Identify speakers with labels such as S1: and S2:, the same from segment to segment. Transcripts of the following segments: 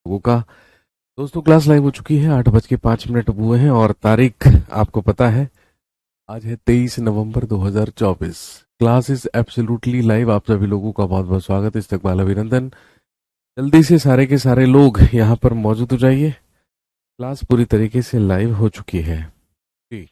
S1: लोगों का। दोस्तों क्लास लाइव हो चुकी है, 8:05 हुए हैं और तारीख आपको पता है, आज है 23 नवंबर 2024। Class is absolutely live. आप सभी लोगों का बहुत बहुत स्वागत, इस्तकबाल, अभिनंदन। जल्दी से सारे के सारे लोग यहाँ पर मौजूद हो जाइए। क्लास पूरी तरीके से लाइव हो चुकी है जी।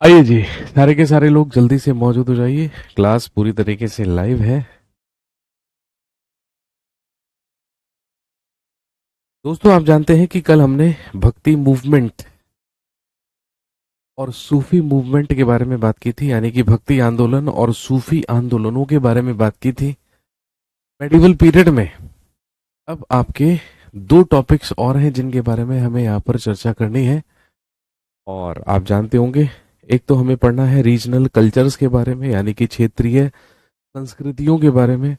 S1: आइए जी, सारे के सारे लोग जल्दी से मौजूद हो जाइए। क्लास पूरी तरीके से लाइव है। दोस्तों आप जानते हैं कि कल हमने भक्ति मूवमेंट और सूफी मूवमेंट के बारे में बात की थी, यानी कि भक्ति आंदोलन और सूफी आंदोलनों के बारे में बात की थी मेडिवल पीरियड में। अब आपके दो टॉपिक्स और हैं जिनके बारे में हमें यहाँ पर चर्चा करनी है, और आप जानते होंगे, एक तो हमें पढ़ना है रीजनल कल्चर्स के बारे में, यानी कि क्षेत्रीय संस्कृतियों के बारे में,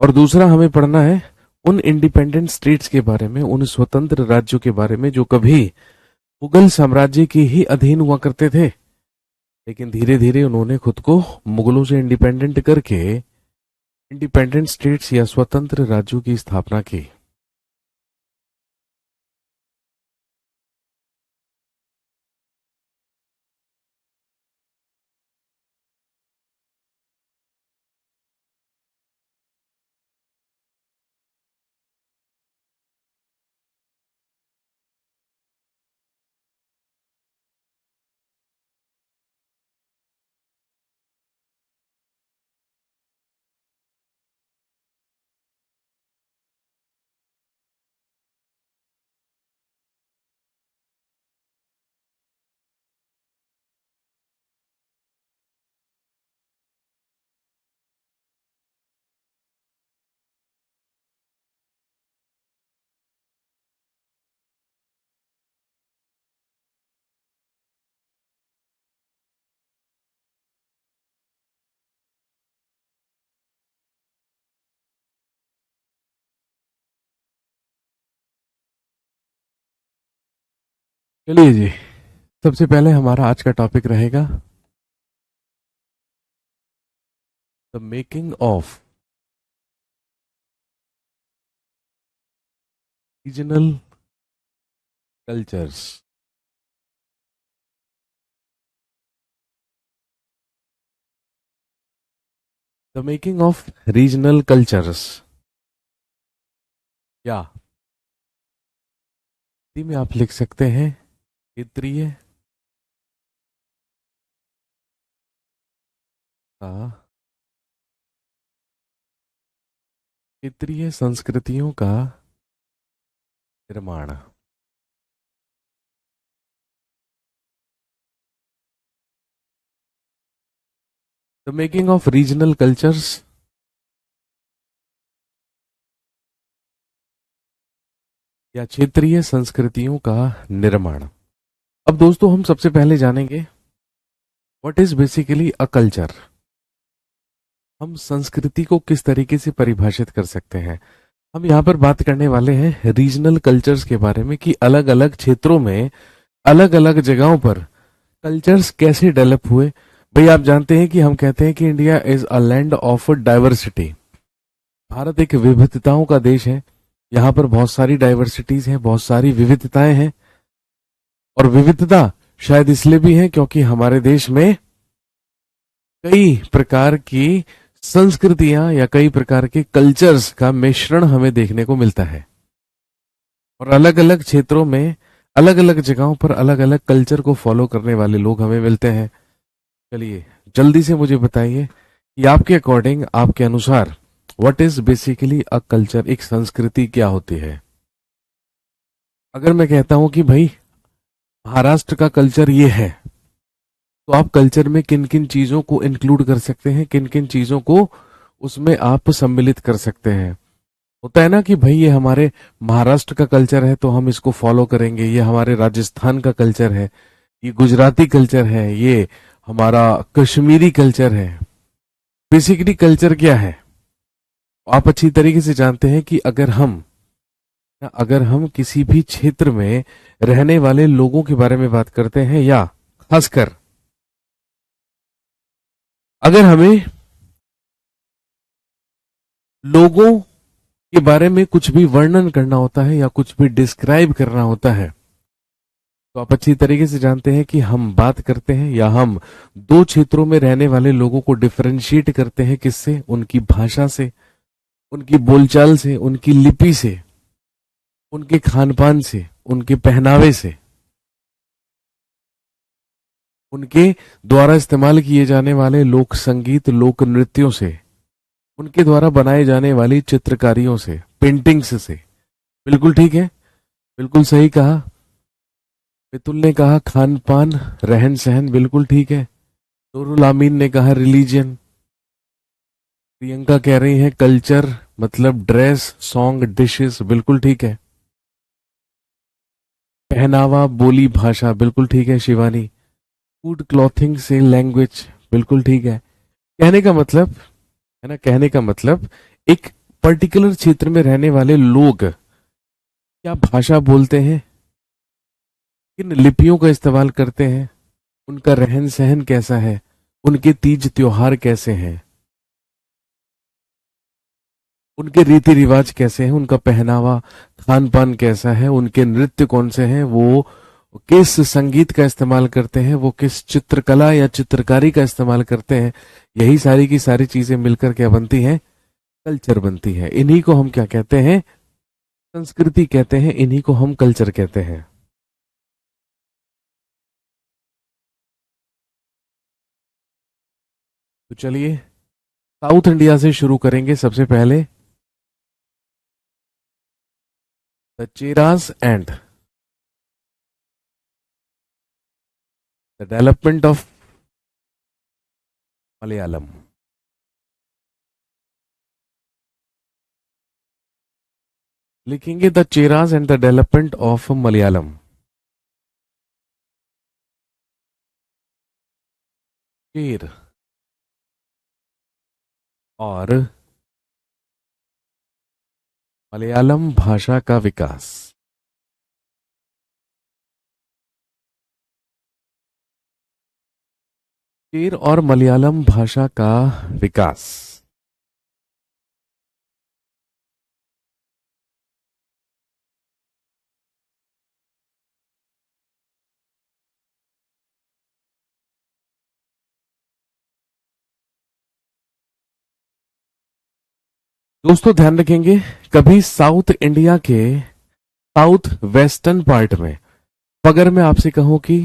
S1: और दूसरा हमें पढ़ना है उन इंडिपेंडेंट स्टेट्स के बारे में, उन स्वतंत्र राज्यों के बारे में जो कभी मुगल साम्राज्य के ही अधीन हुआ करते थे, लेकिन धीरे धीरे उन्होंने खुद को मुगलों से इंडिपेंडेंट करके इंडिपेंडेंट स्टेट्स या स्वतंत्र राज्यों की स्थापना की। चलिए जी, सबसे पहले हमारा आज का टॉपिक रहेगा the making of regional cultures. The making of regional cultures, या हिंदी में आप लिख सकते हैं क्षेत्रीय का क्षेत्रीय संस्कृतियों का निर्माण। The making of regional cultures या क्षेत्रीय संस्कृतियों का निर्माण। अब दोस्तों हम सबसे पहले जानेंगे what is basically a culture. हम संस्कृति को किस तरीके से परिभाषित कर सकते हैं। हम यहाँ पर बात करने वाले हैं रीजनल कल्चर्स के बारे में कि अलग अलग क्षेत्रों में अलग अलग जगहों पर कल्चर्स कैसे डेवलप हुए। भाई आप जानते हैं कि हम कहते हैं कि India is a land of diversity. Bharat एक विविधताओं का देश है। यहाँ पर बहुत सारी डाइवर्सिटीज हैं, बहुत सारी विविधताएं हैं। और विविधता शायद इसलिए भी है क्योंकि हमारे देश में कई प्रकार की संस्कृतियां या कई प्रकार के कल्चर्स का मिश्रण हमें देखने को मिलता है। और अलग अलग क्षेत्रों में अलग अलग जगहों पर अलग अलग कल्चर को फॉलो करने वाले लोग हमें मिलते हैं। चलिए जल्दी से मुझे बताइए कि आपके अकॉर्डिंग, आपके अनुसार what is basically a culture, एक संस्कृति क्या होती है। अगर मैं कहता हूं कि भाई महाराष्ट्र का कल्चर ये है, तो आप कल्चर में किन किन चीजों को इंक्लूड कर सकते हैं, किन किन चीजों को उसमें आप सम्मिलित कर सकते हैं। होता है ना कि भाई ये हमारे महाराष्ट्र का कल्चर है तो हम इसको फॉलो करेंगे, ये हमारे राजस्थान का कल्चर है, ये गुजराती कल्चर है, ये हमारा कश्मीरी कल्चर है। बेसिकली कल्चर क्या है आप अच्छी तरीके से जानते हैं कि अगर हम किसी भी क्षेत्र में रहने वाले लोगों के बारे में बात करते हैं, या खासकर अगर हमें लोगों के बारे में कुछ भी वर्णन करना होता है या कुछ भी डिस्क्राइब करना होता है, तो आप अच्छी तरीके से जानते हैं कि हम बात करते हैं या हम दो क्षेत्रों में रहने वाले लोगों को डिफरेंशिएट करते हैं। किससे? उनकी भाषा से, उनकी बोलचाल से, उनकी लिपि से, उनके खान पान से, उनके पहनावे से, उनके द्वारा इस्तेमाल किए जाने वाले लोक संगीत, लोक नृत्यों से, उनके द्वारा बनाए जाने वाली चित्रकारियों से, पेंटिंग्स से। बिल्कुल ठीक है, बिल्कुल सही कहा। मितुल ने कहा खान पान, रहन सहन, बिल्कुल ठीक है। नूरुल आमीन ने कहा रिलीजन। प्रियंका कह रही है कल्चर मतलब ड्रेस, सॉन्ग, डिशेस, बिल्कुल ठीक है। पहनावा, बोली, भाषा, बिल्कुल ठीक है शिवानी। फूड, क्लॉथिंग से लैंग्वेज, बिल्कुल ठीक है। कहने का मतलब है ना, कहने का मतलब एक पर्टिकुलर क्षेत्र में रहने वाले लोग क्या भाषा बोलते हैं, किन लिपियों का इस्तेमाल करते हैं, उनका रहन सहन कैसा है, उनके तीज त्योहार कैसे हैं, उनके रीति रिवाज कैसे हैं, उनका पहनावा, खान पान कैसा है, उनके नृत्य कौन से हैं, वो किस संगीत का इस्तेमाल करते हैं, वो किस चित्रकला या चित्रकारी का इस्तेमाल करते हैं। यही सारी की सारी चीजें मिलकर क्या बनती हैं? कल्चर बनती है। इन्हीं को हम क्या कहते हैं? संस्कृति कहते हैं। इन्हीं को हम कल्चर कहते हैं। तो चलिए साउथ इंडिया से शुरू करेंगे। सबसे पहले the Cheras and the development of Malayalam. लिखेंगे the Cheras and the development of Malayalam. Chera और मलयालम भाषा का विकास। चेर और मलयालम भाषा का विकास। दोस्तों ध्यान रखेंगे, कभी साउथ इंडिया के साउथ वेस्टर्न पार्ट में, अगर मैं आपसे कहूं कि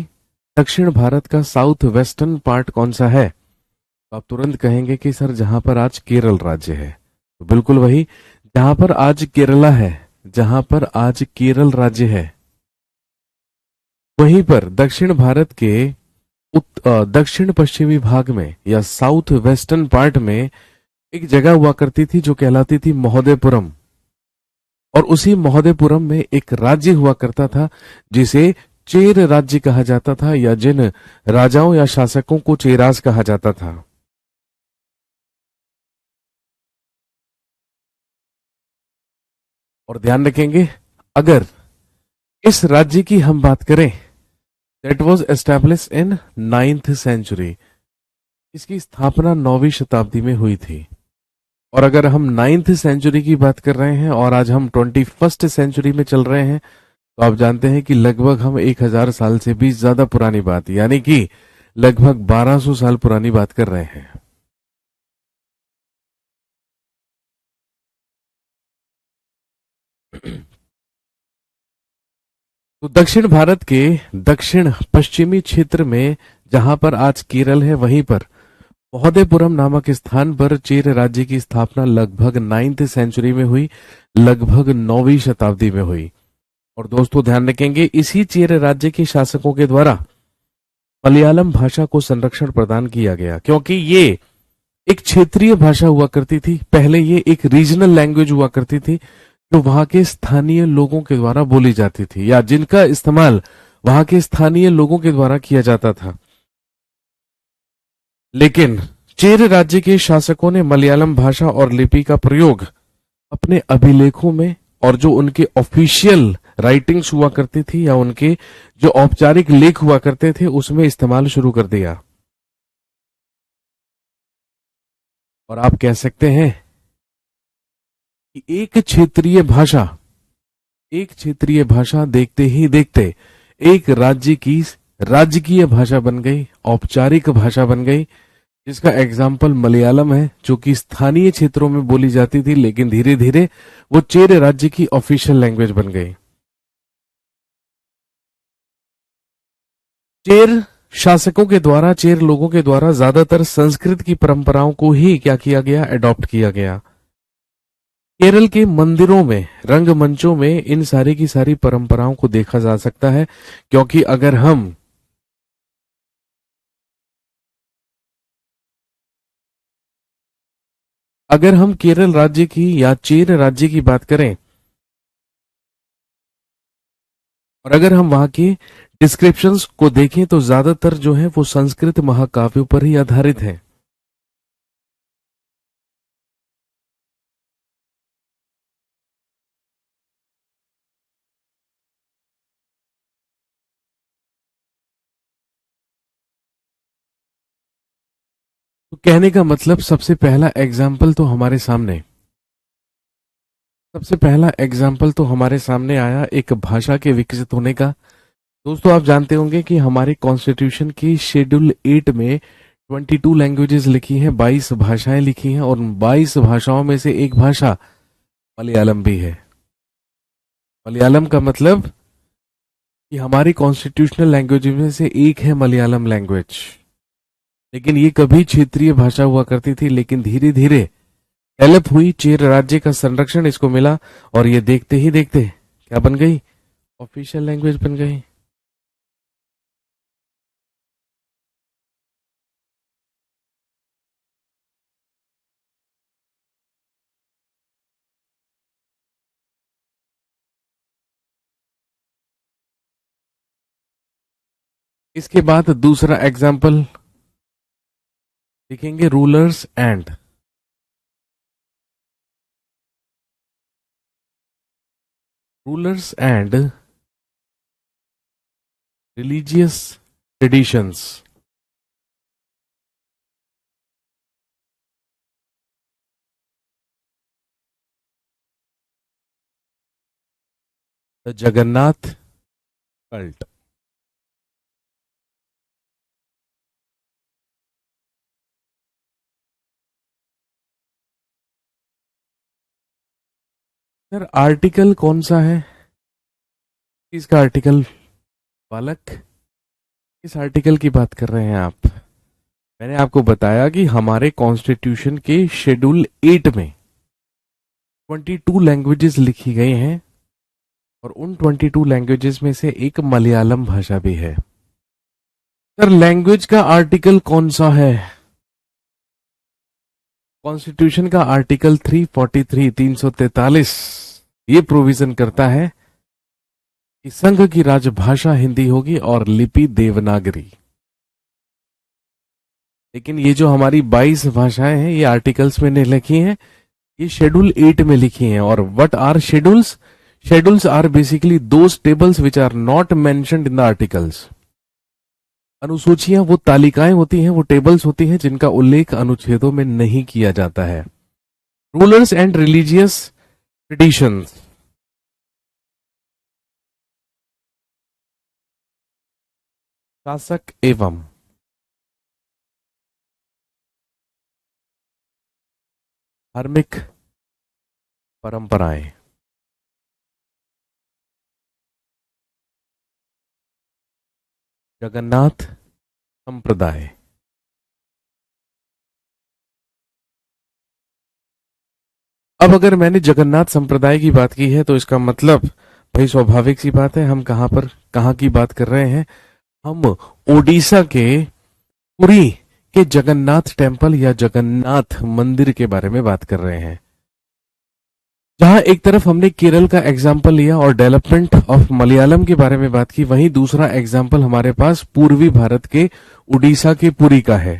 S1: दक्षिण भारत का साउथ वेस्टर्न पार्ट कौन सा है, तो आप तुरंत कहेंगे कि सर जहां पर आज केरल राज्य है। तो बिल्कुल वही, जहां पर आज केरला है, जहां पर आज केरल राज्य है, वहीं पर दक्षिण भारत के दक्षिण पश्चिमी भाग में या साउथ वेस्टर्न पार्ट में एक जगह हुआ करती थी जो कहलाती थी महोदयपुरम। और उसी महोदयपुरम में एक राज्य हुआ करता था जिसे चेर राज्य कहा जाता था, या जिन राजाओं या शासकों को चेरास कहा जाता था। और ध्यान रखेंगे, अगर इस राज्य की हम बात करें, that was established in 9th century, इसकी स्थापना 9वीं शताब्दी में हुई थी। और अगर हम 9th सेंचुरी की बात कर रहे हैं और आज हम 21st सेंचुरी में चल रहे हैं, तो आप जानते हैं कि लगभग हम 1000 साल से भी ज्यादा पुरानी बात, यानी कि लगभग 1200 साल पुरानी बात कर रहे हैं। तो दक्षिण भारत के दक्षिण पश्चिमी क्षेत्र में, जहां पर आज केरल है, वहीं पर महोदयपुरम नामक स्थान पर चेर राज्य की स्थापना लगभग 9th सेंचुरी में हुई, लगभग 9वीं शताब्दी में हुई। और दोस्तों ध्यान रखेंगे, इसी चेर राज्य के शासकों के द्वारा मलयालम भाषा को संरक्षण प्रदान किया गया, क्योंकि ये एक क्षेत्रीय भाषा हुआ करती थी। पहले ये एक रीजनल लैंग्वेज हुआ करती थी, जो वहां के स्थानीय लोगों के द्वारा बोली जाती थी, या जिनका इस्तेमाल वहां के स्थानीय लोगों के द्वारा किया जाता था। लेकिन चेर राज्य के शासकों ने मलयालम भाषा और लिपि का प्रयोग अपने अभिलेखों में, और जो उनके ऑफिशियल राइटिंग्स हुआ करती थी या उनके जो औपचारिक लेख हुआ करते थे, उसमें इस्तेमाल शुरू कर दिया। और आप कह सकते हैं कि एक क्षेत्रीय भाषा देखते ही देखते एक राज्य की राजकीय भाषा बन गई, औपचारिक भाषा बन गई, जिसका एग्जाम्पल मलयालम है, जो कि स्थानीय क्षेत्रों में बोली जाती थी, लेकिन धीरे धीरे वो चेर राज्य की ऑफिशियल लैंग्वेज बन गई। चेर शासकों के द्वारा, चेर लोगों के द्वारा ज्यादातर संस्कृत की परंपराओं को ही क्या किया गया, एडॉप्ट किया गया। केरल के मंदिरों में, रंगमंचों में इन सारी की सारी परंपराओं को देखा जा सकता है, क्योंकि अगर हम केरल राज्य की या चेर राज्य की बात करें, और अगर हम वहां के डिस्क्रिप्शंस को देखें, तो ज्यादातर जो है वो संस्कृत महाकाव्यों पर ही आधारित है। तो कहने का मतलब, सबसे पहला एग्जाम्पल तो हमारे सामने आया एक भाषा के विकसित होने का। दोस्तों आप जानते होंगे कि हमारे कॉन्स्टिट्यूशन की शेड्यूल 8 में 22 लैंग्वेजेस लिखी हैं, 22 भाषाएं लिखी हैं, और 22 भाषाओं में से एक भाषा मलयालम भी है। मलयालम का मतलब कि हमारी कॉन्स्टिट्यूशनल लैंग्वेज में से एक है मलयालम लैंग्वेज। लेकिन ये कभी क्षेत्रीय भाषा हुआ करती थी, लेकिन धीरे धीरे डेवलप हुई, चेर राज्य का संरक्षण इसको मिला, और ये देखते ही देखते क्या बन गई, ऑफिशियल लैंग्वेज बन गई। इसके बाद दूसरा एग्जाम्पल देखेंगे, rulers and religious traditions. The Jagannath cult. Sir article कौन सा है, इसका आर्टिकल बालक, किस आर्टिकल की बात कर रहे हैं आप? मैंने आपको बताया कि हमारे कॉन्स्टिट्यूशन के शेड्यूल 8 में 22 लैंग्वेजेस लिखी गई हैं, और उन 22 लैंग्वेजेस में से एक मलयालम भाषा भी है। सर लैंग्वेज का आर्टिकल कौन सा है? कॉन्स्टिट्यूशन का आर्टिकल 343 343 ये प्रोविजन करता है कि संघ की राजभाषा हिंदी होगी और लिपि देवनागरी। लेकिन ये जो हमारी 22 भाषाएं हैं, ये आर्टिकल्स में नहीं लिखी हैं, ये शेड्यूल 8 में लिखी हैं। और what are schedules? Schedules are basically those tables which are not mentioned in the articles. अनुसूचियां वो तालिकाएं होती हैं, वो टेबल्स होती हैं जिनका उल्लेख अनुच्छेदों में नहीं किया जाता है। Rulers and religious traditions. शासक एवं धार्मिक परंपराएं। जगन्नाथ संप्रदाय। अब अगर मैंने जगन्नाथ संप्रदाय की बात की है तो इसका मतलब भाई स्वाभाविक सी बात है, हम कहाँ की बात कर रहे हैं? हम ओडिशा के पुरी के जगन्नाथ टेम्पल या जगन्नाथ मंदिर के बारे में बात कर रहे हैं। जहां एक तरफ हमने केरल का एग्जाम्पल लिया और डेवलपमेंट ऑफ मलयालम के बारे में बात की, वहीं दूसरा एग्जाम्पल हमारे पास पूर्वी भारत के उड़ीसा के पुरी का है।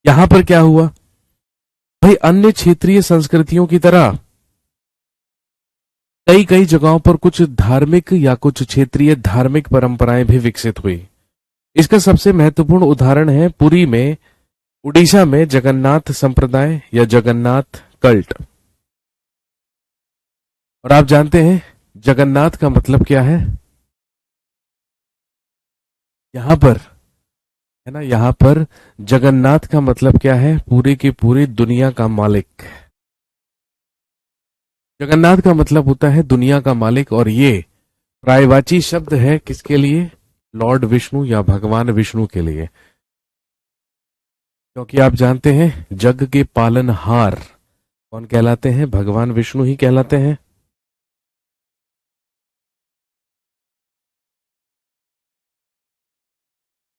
S1: यहां पर क्या हुआ भाई, अन्य क्षेत्रीय संस्कृतियों की तरह कई कई जगहों पर कुछ धार्मिक या कुछ क्षेत्रीय धार्मिक परंपराएं भी विकसित हुई। इसका सबसे महत्वपूर्ण उदाहरण है पुरी में, उड़ीसा में जगन्नाथ संप्रदाय या जगन्नाथ कल्ट। और आप जानते हैं जगन्नाथ का मतलब क्या है? यहां पर है ना, यहां पर जगन्नाथ का मतलब क्या है? पूरे की पूरी दुनिया का मालिक। जगन्नाथ का मतलब होता है दुनिया का मालिक, और ये प्रायवाची शब्द है किसके लिए? लॉर्ड विष्णु या भगवान विष्णु के लिए। क्योंकि आप जानते हैं जग के पालनहार कौन कहलाते हैं? भगवान विष्णु ही कहलाते हैं।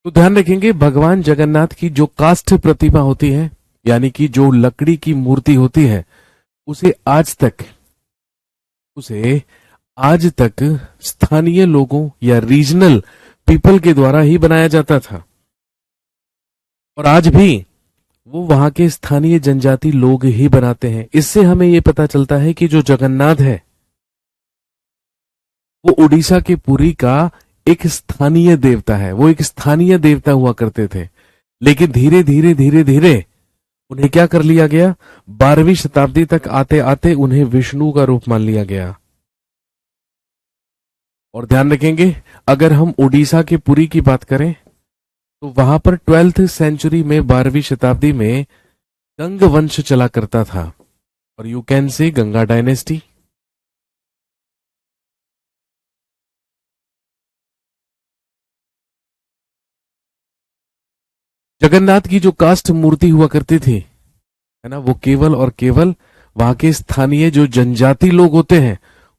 S1: तो ध्यान रखेंगे भगवान जगन्नाथ की जो काष्ठ प्रतिमा होती है, यानी कि जो लकड़ी की मूर्ति होती है, उसे आज तक उसे आज तक स्थानीय लोगों या रीजनल पीपल के द्वारा ही बनाया जाता था। और आज भी वो वहां के स्थानीय जनजाति लोग ही बनाते हैं। इससे हमें ये पता चलता है कि जो जगन्नाथ है वो उड़ीसा के पुरी का एक स्थानीय देवता है। वो एक स्थानीय देवता हुआ करते थे, लेकिन धीरे धीरे धीरे धीरे उन्हें क्या कर लिया गया? 12वीं शताब्दी तक आते आते उन्हें विष्णु का रूप मान लिया गया। और ध्यान रखेंगे अगर हम उड़ीसा के पुरी की बात करें तो वहां पर 12th सेंचुरी में, 12वीं शताब्दी में गंग वंश चला करता था, और you can say Ganga dynasty. Jagannath की जो काष्ठ मूर्ति हुआ करती थी, है ना, वो केवल और केवल वहां के स्थानीय जो जनजाति लोग होते हैं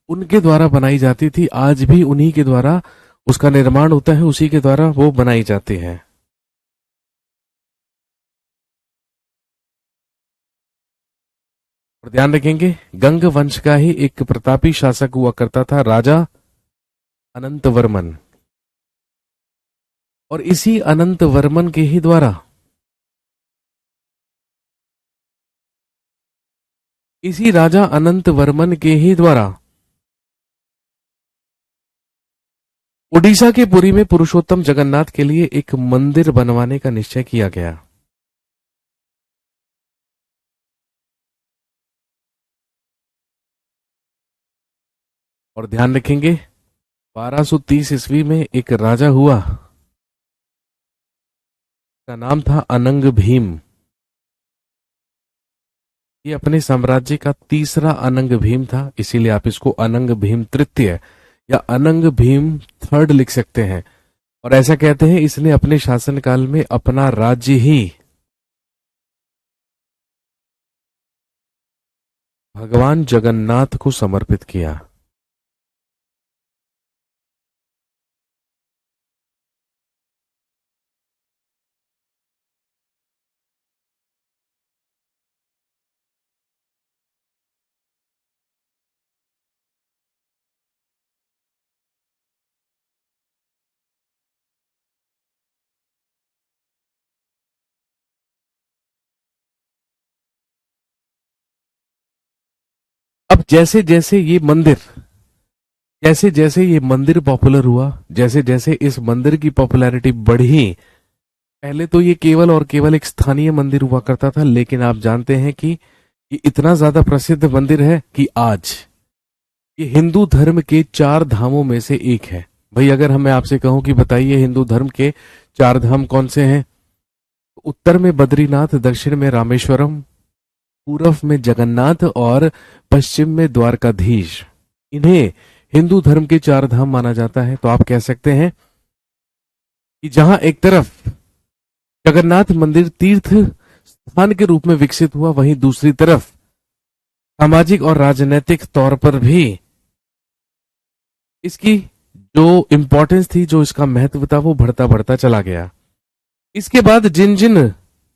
S1: उनके द्वारा बनाई जाती थी। आज भी उन्हीं के द्वारा उसका निर्माण होता है, उसी के द्वारा वो बनाई जाती है। और ध्यान रखेंगे गंग वंश का ही एक प्रतापी शासक हुआ करता था, राजा अनंत वर्मन। और इसी अनंत वर्मन के ही द्वारा, इसी राजा अनंत वर्मन के ही द्वारा उड़ीसा के पुरी में पुरुषोत्तम जगन्नाथ के लिए एक मंदिर बनवाने का निश्चय किया गया। और ध्यान रखेंगे 1230 ईस्वी में एक राजा हुआ, का नाम था अनंग भीम। ये अपने साम्राज्य का तीसरा अनंग भीम था, इसीलिए आप इसको अनंग भीम तृतीय या अनंग भीम थर्ड लिख सकते हैं। और ऐसा कहते हैं इसने अपने शासनकाल में अपना राज्य ही भगवान जगन्नाथ को समर्पित किया। अब जैसे जैसे ये मंदिर पॉपुलर हुआ, जैसे जैसे इस मंदिर की पॉपुलैरिटी बढ़ी, पहले तो ये केवल और केवल एक स्थानीय मंदिर हुआ करता था, लेकिन आप जानते हैं कि ये इतना ज्यादा प्रसिद्ध मंदिर है कि आज ये हिंदू धर्म के 4 धामों में से एक है। भाई अगर मैं आपसे कहूं कि बताइए हिंदू धर्म के 4 धाम कौन से हैं, तो उत्तर में बद्रीनाथ, दक्षिण में रामेश्वरम, पूर्व में जगन्नाथ और पश्चिम में द्वारकाधीश। इन्हें हिंदू धर्म के 4 धाम माना जाता है। तो आप कह सकते हैं कि जहां एक तरफ जगन्नाथ मंदिर तीर्थ स्थान के रूप में विकसित हुआ, वहीं दूसरी तरफ सामाजिक और राजनीतिक तौर पर भी इसकी जो इंपॉर्टेंस थी, जो इसका महत्व था, वो बढ़ता बढ़ता चला गया। इसके बाद जिन जिन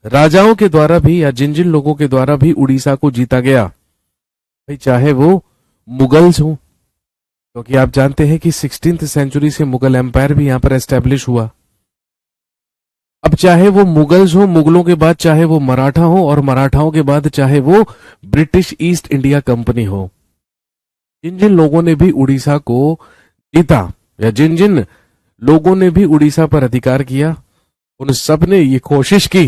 S1: राजाओं के द्वारा भी या जिन जिन लोगों के द्वारा भी उड़ीसा को जीता गया, भाई चाहे वो मुगल्स हो, क्योंकि आप जानते हैं कि 16th सेंचुरी से मुगल एम्पायर भी यहां पर एस्टेब्लिश हुआ। अब चाहे वो मुगल्स हो, मुगलों के बाद चाहे वो मराठा हो, और मराठाओं के बाद चाहे वो ब्रिटिश ईस्ट इंडिया कंपनी हो, जिन जिन लोगों ने भी उड़ीसा को जीता या जिन जिन लोगों ने भी उड़ीसा पर अधिकार किया, उन सब ने ये कोशिश की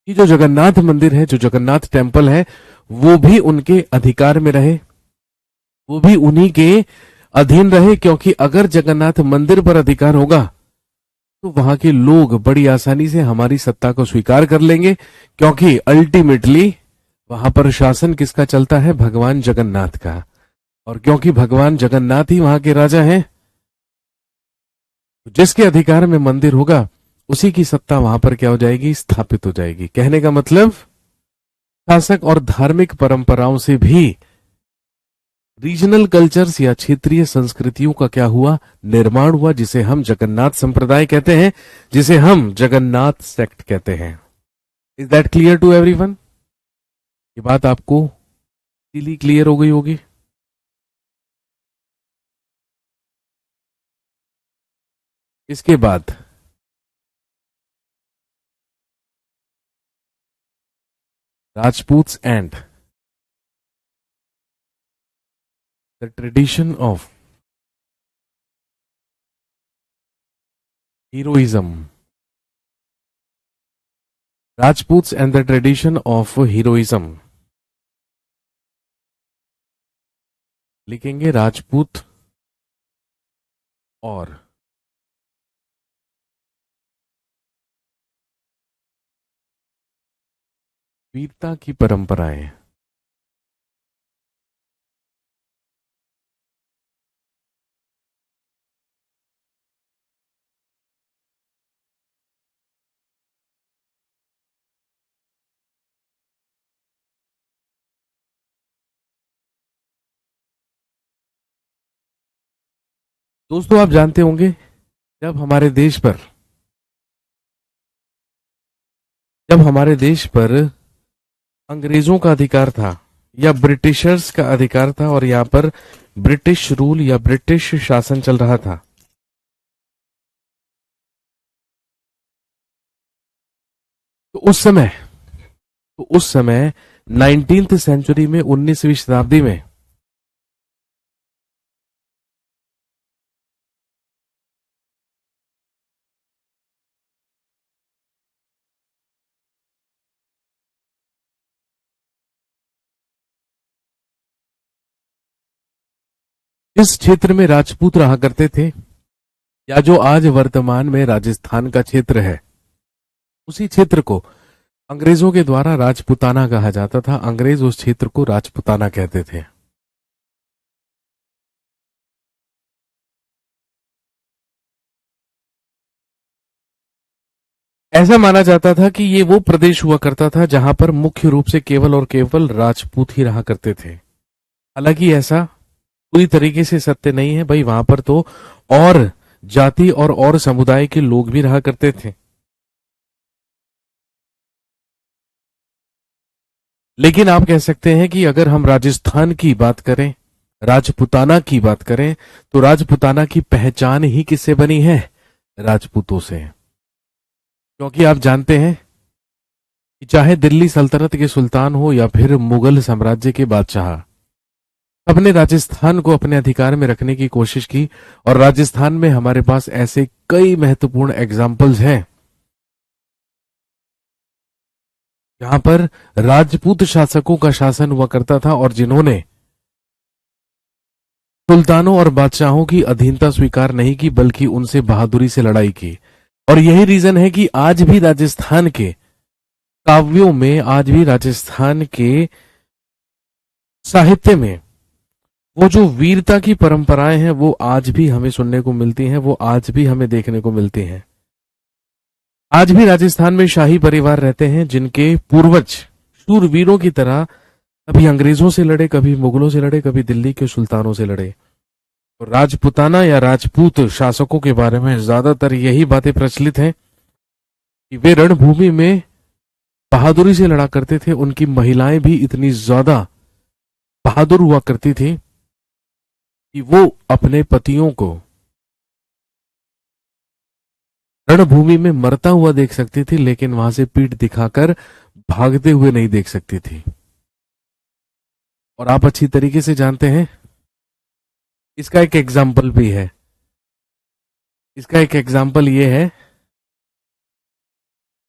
S1: कि जो जगन्नाथ मंदिर है, जो जगन्नाथ टेम्पल है, वो भी उनके अधिकार में रहे, वो भी उन्हीं के अधीन रहे। क्योंकि अगर जगन्नाथ मंदिर पर अधिकार होगा तो वहां के लोग बड़ी आसानी से हमारी सत्ता को स्वीकार कर लेंगे, क्योंकि अल्टीमेटली वहां पर शासन किसका चलता है? भगवान जगन्नाथ का। और क्योंकि भगवान जगन्नाथ ही वहां के राजा हैं, जिसके अधिकार में मंदिर होगा उसी की सत्ता वहां पर क्या हो जाएगी? स्थापित हो जाएगी। कहने का मतलब शासक और धार्मिक परंपराओं से भी रीजनल कल्चर्स या क्षेत्रीय संस्कृतियों का क्या हुआ? निर्माण हुआ, जिसे हम जगन्नाथ संप्रदाय कहते हैं, जिसे हम जगन्नाथ सेक्ट कहते हैं। Is that clear to everyone? ये बात आपको इजीली क्लियर हो गई होगी। इसके बाद Rajputs and the tradition of heroism. Rajputs and the tradition of heroism. लिखेंगे राजपूत और वीरता की परंपराएं। दोस्तों आप जानते होंगे जब हमारे देश पर अंग्रेजों का अधिकार था या ब्रिटिशर्स का अधिकार था और यहां पर ब्रिटिश रूल या ब्रिटिश शासन चल रहा था, तो उस समय 19th सेंचुरी में, 19वीं शताब्दी में जिस क्षेत्र में राजपूत रहा करते थे, या जो आज वर्तमान में राजस्थान का क्षेत्र है, उसी क्षेत्र को अंग्रेजों के द्वारा राजपुताना कहा जाता था। अंग्रेज उस क्षेत्र को राजपुताना कहते थे। ऐसा माना जाता था कि ये वो प्रदेश हुआ करता था जहां पर मुख्य रूप से केवल और केवल राजपूत ही रहा करते थे। हालांकि ऐसा पूरी तरीके से सत्य नहीं है भाई, वहां पर तो और जाति और समुदाय के लोग भी रहा करते थे। लेकिन आप कह सकते हैं कि अगर हम राजस्थान की बात करें, राजपुताना की बात करें, तो राजपुताना की पहचान ही किससे बनी है? राजपूतों से। क्योंकि आप जानते हैं कि चाहे दिल्ली सल्तनत के सुल्तान हो या फिर मुगल साम्राज्य के बादशाह, अपने राजस्थान को अपने अधिकार में रखने की कोशिश की, और राजस्थान में हमारे पास ऐसे कई महत्वपूर्ण एग्जाम्पल्स हैं जहां पर राजपूत शासकों का शासन हुआ करता था और जिन्होंने सुल्तानों और बादशाहों की अधीनता स्वीकार नहीं की, बल्कि उनसे बहादुरी से लड़ाई की। और यही रीजन है कि आज भी राजस्थान के काव्यों में, आज भी राजस्थान के साहित्य में वो जो वीरता की परंपराएं हैं वो आज भी हमें सुनने को मिलती हैं, वो आज भी हमें देखने को मिलती हैं। आज भी राजस्थान में शाही परिवार रहते हैं जिनके पूर्वज शूरवीरों की तरह कभी अंग्रेजों से लड़े, कभी मुगलों से लड़े, कभी दिल्ली के सुल्तानों से लड़े। तो राजपुताना या राजपूत शासकों के बारे में ज्यादातर यही बातें प्रचलित हैं कि वे रणभूमि में बहादुरी से लड़ा करते थे। उनकी महिलाएं भी इतनी ज्यादा बहादुर हुआ करती थी कि वो अपने पतियों को रणभूमि में मरता हुआ देख सकती थी, लेकिन वहां से पीठ दिखाकर भागते हुए नहीं देख सकती थी। और आप अच्छी तरीके से जानते हैं, इसका एक एग्जाम्पल भी है। इसका एक एग्जाम्पल ये है,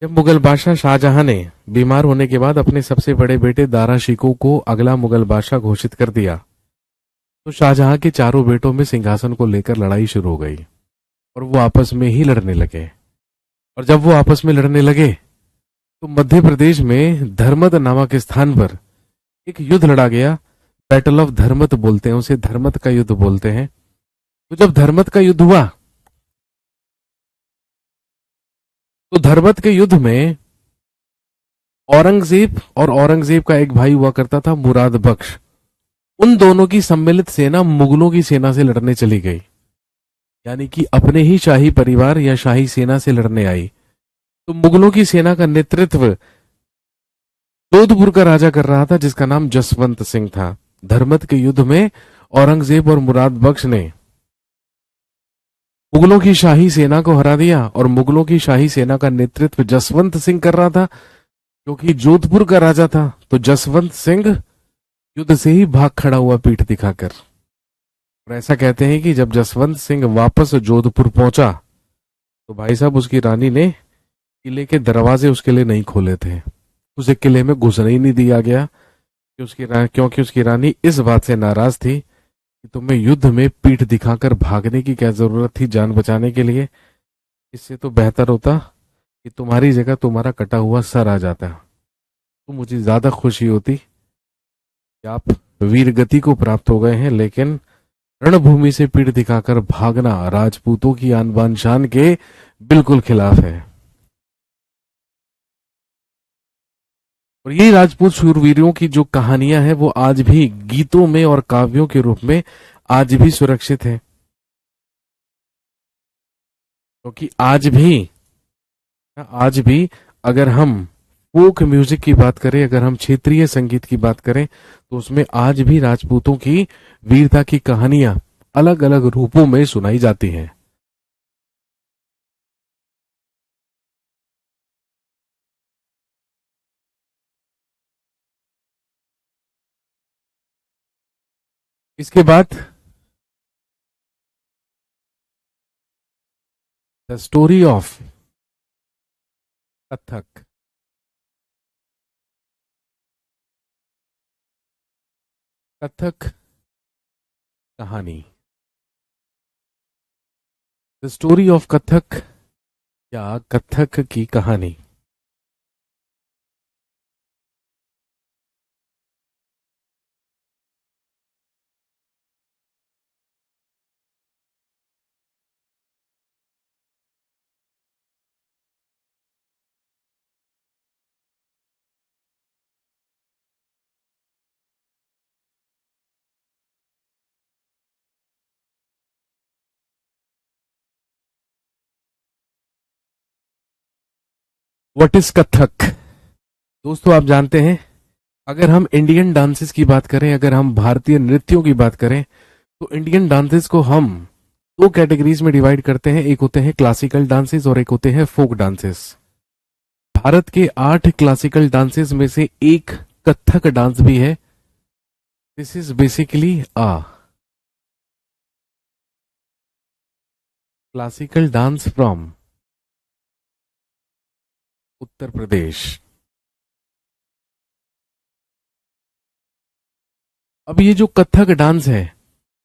S1: जब मुगल बादशाह शाहजहां ने बीमार होने के बाद अपने सबसे बड़े बेटे दारा शिकोह को अगला मुगल बादशाह घोषित कर दिया, तो शाहजहां के चारों बेटों में सिंहासन को लेकर लड़ाई शुरू हो गई और वो आपस में ही लड़ने लगे। और जब वो आपस में लड़ने लगे तो मध्य प्रदेश में धर्मत नामक स्थान पर एक युद्ध लड़ा गया। बैटल ऑफ धर्मत बोलते हैं उसे, धर्मत का युद्ध बोलते हैं। तो जब धर्मत का युद्ध हुआ तो धर्मत के युद्ध में औरंगजेब और औरंगजेब का एक भाई हुआ करता था मुराद बख्श, उन दोनों की सम्मिलित सेना मुगलों की सेना से लड़ने चली गई। यानी कि अपने ही शाही परिवार या शाही सेना से लड़ने आई। तो मुगलों की सेना का नेतृत्व जोधपुर का राजा कर रहा था जिसका नाम जसवंत सिंह था। धर्मत के युद्ध में औरंगजेब और मुराद बख्श ने मुगलों की शाही सेना को हरा दिया और मुगलों की शाही सेना का नेतृत्व जसवंत सिंह कर रहा था क्योंकि जोधपुर का राजा था। तो जसवंत सिंह युद्ध से ही भाग खड़ा हुआ पीठ दिखाकर। और ऐसा कहते हैं कि जब जसवंत सिंह वापस जोधपुर पहुंचा तो भाई साहब उसकी रानी ने किले के दरवाजे उसके लिए नहीं खोले थे, उसे किले में घुसने ही नहीं दिया गया क्योंकि उसकी रानी इस बात से नाराज थी कि तुम्हें युद्ध में पीठ दिखाकर भागने की क्या जरूरत थी जान बचाने के लिए। इससे तो बेहतर होता कि तुम्हारी जगह तुम्हारा कटा हुआ सर आ जाता, तो मुझे ज्यादा खुशी होती कि आप वीर गति को प्राप्त हो गए हैं। लेकिन रणभूमि से पीठ दिखाकर भागना राजपूतों की आन बान शान के बिल्कुल खिलाफ है। और ये राजपूत शूरवीरों की जो कहानियां हैं वो आज भी गीतों में और काव्यों के रूप में आज भी सुरक्षित है। क्योंकि आज भी अगर हम फोक म्यूजिक की बात करें, अगर हम क्षेत्रीय संगीत की बात करें, तो उसमें आज भी राजपूतों की वीरता की कहानियां अलग अलग रूपों में सुनाई जाती हैं। इसके बाद the story of Kathak. Kathak कहानी, द स्टोरी ऑफ कथक या कथक की कहानी। What is Kathak? दोस्तों आप जानते हैं, अगर हम इंडियन डांसेस की बात करें, अगर हम भारतीय नृत्यों की बात करें, तो इंडियन डांसेस को हम दो कैटेगरीज में डिवाइड करते हैं। एक होते हैं क्लासिकल डांसेस और एक होते हैं फोक डांसेस। भारत के 8 क्लासिकल डांसेस में से एक कथक डांस भी है। This is basically a classical dance from Uttar Pradesh. अब ये जो कथक डांस है,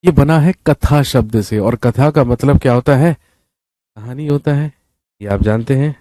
S1: ये बना है कथा शब्द से, और कथा का मतलब क्या होता है? कहानी होता है। ये आप जानते हैं।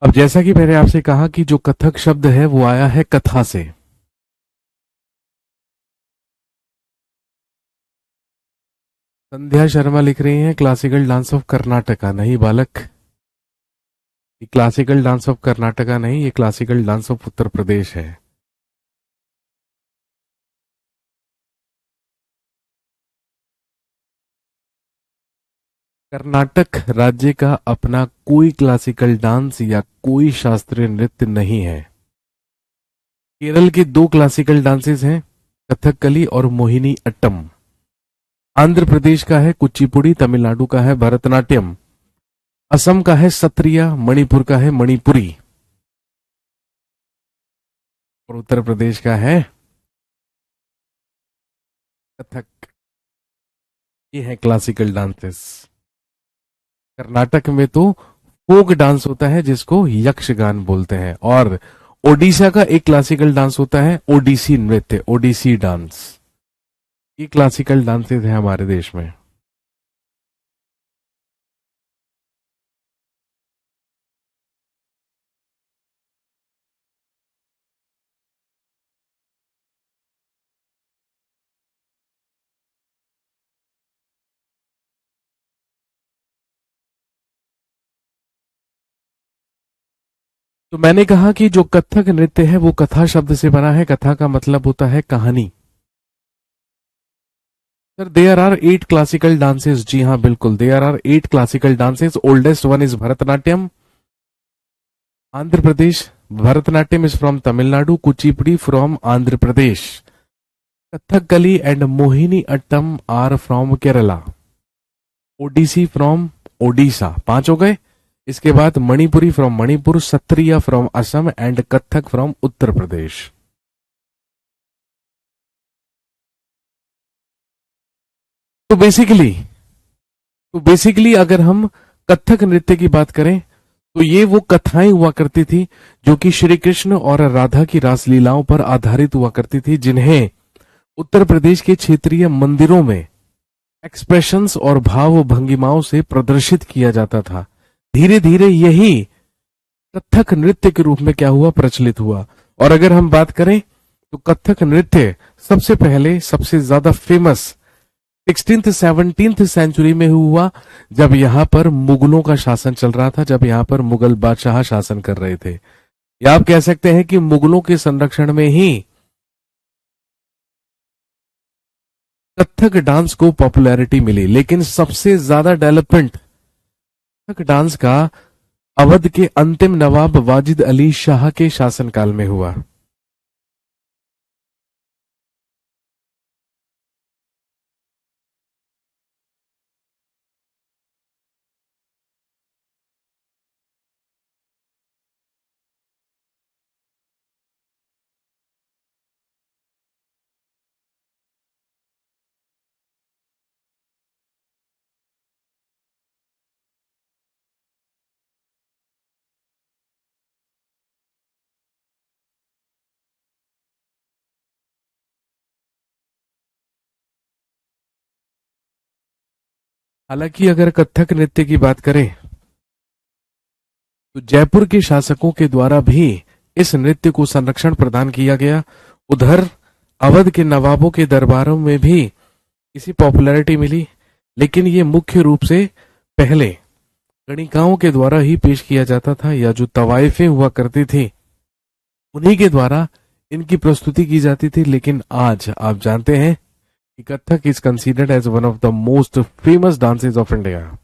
S1: अब जैसा कि मैंने आपसे कहा कि जो कथक शब्द है वो आया है कथा से। संध्या शर्मा लिख रही हैं क्लासिकल डांस ऑफ कर्नाटका। नहीं बालक, ये क्लासिकल डांस ऑफ कर्नाटका नहीं, ये classical dance of Uttar Pradesh है। कर्नाटक राज्य का अपना कोई क्लासिकल डांस या कोई शास्त्रीय नृत्य नहीं है। केरल के दो क्लासिकल डांसेस हैं, कथकली और मोहिनी अट्टम। आंध्र प्रदेश का है कुचिपुड़ी, तमिलनाडु का है भरतनाट्यम, असम का है सत्रिया, मणिपुर का है मणिपुरी, और उत्तर प्रदेश का है कथक। ये है क्लासिकल डांसेस। कर्नाटक में तो फोक डांस होता है जिसको यक्षगान बोलते हैं, और ओडिशा का एक क्लासिकल डांस होता है ओडिसी नृत्य, ओडिसी डांस। ये क्लासिकल डांसेस है हमारे देश में। तो मैंने कहा कि जो कथक नृत्य है वो कथा शब्द से बना है। कथा का मतलब होता है कहानी। Sir there are 8 classical dances. जी हाँ बिल्कुल, there are 8 classical dances. Oldest one is Bharatanatyam, Andhra Pradesh. Bharatanatyam is from Tamil Nadu, Kuchipudi from Andhra Pradesh, Kathakali and Mohini Attam are from Kerala, Odissi from Odisha. 5 हो गए। इसके बाद Manipuri from Manipur, Sattriya from Assam and Kathak from Uttar Pradesh. तो बेसिकली अगर हम कथक नृत्य की बात करें तो ये वो कथाएं हुआ करती थी जो कि श्री कृष्ण और राधा की रासलीलाओं पर आधारित हुआ करती थी, जिन्हें उत्तर प्रदेश के क्षेत्रीय मंदिरों में एक्सप्रेशंस और भाव भंगिमाओं से प्रदर्शित किया जाता था। धीरे धीरे यही कथक नृत्य के रूप में क्या हुआ, प्रचलित हुआ। और अगर हम बात करें तो कथक नृत्य सबसे पहले सबसे ज्यादा फेमस 16th 17th सेंचुरी में हुआ, जब यहां पर मुगलों का शासन चल रहा था, जब यहां पर मुगल बादशाह शासन कर रहे थे। या आप कह सकते हैं कि मुगलों के संरक्षण में ही कथक डांस को पॉपुलैरिटी मिली। लेकिन सबसे ज्यादा डेवलपमेंट कथक डांस का अवध के अंतिम नवाब वाजिद अली शाह के शासनकाल में हुआ। हालांकि अगर कथक नृत्य की बात करें तो जयपुर के शासकों के द्वारा भी इस नृत्य को संरक्षण प्रदान किया गया। उधर अवध के नवाबों के दरबारों में भी इसी पॉपुलैरिटी मिली, लेकिन ये मुख्य रूप से पहले गणिकाओं के द्वारा ही पेश किया जाता था, या जो तवाइफें हुआ करती थी उन्हीं के द्वारा इनकी प्रस्तुति की जाती थी। लेकिन आज आप जानते हैं कि Kathak is considered as one of the most famous dances of India.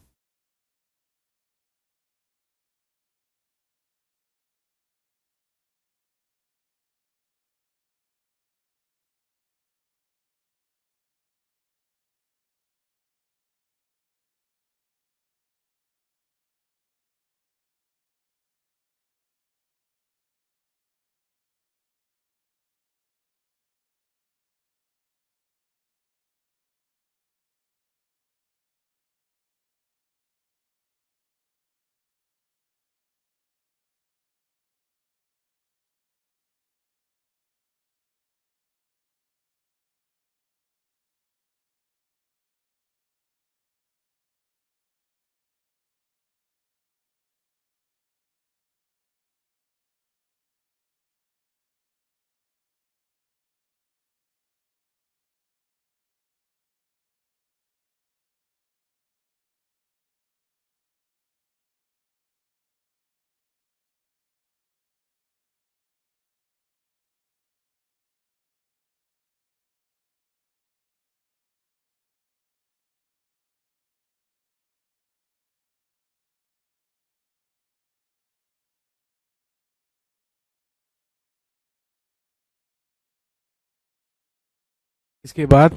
S1: इसके बाद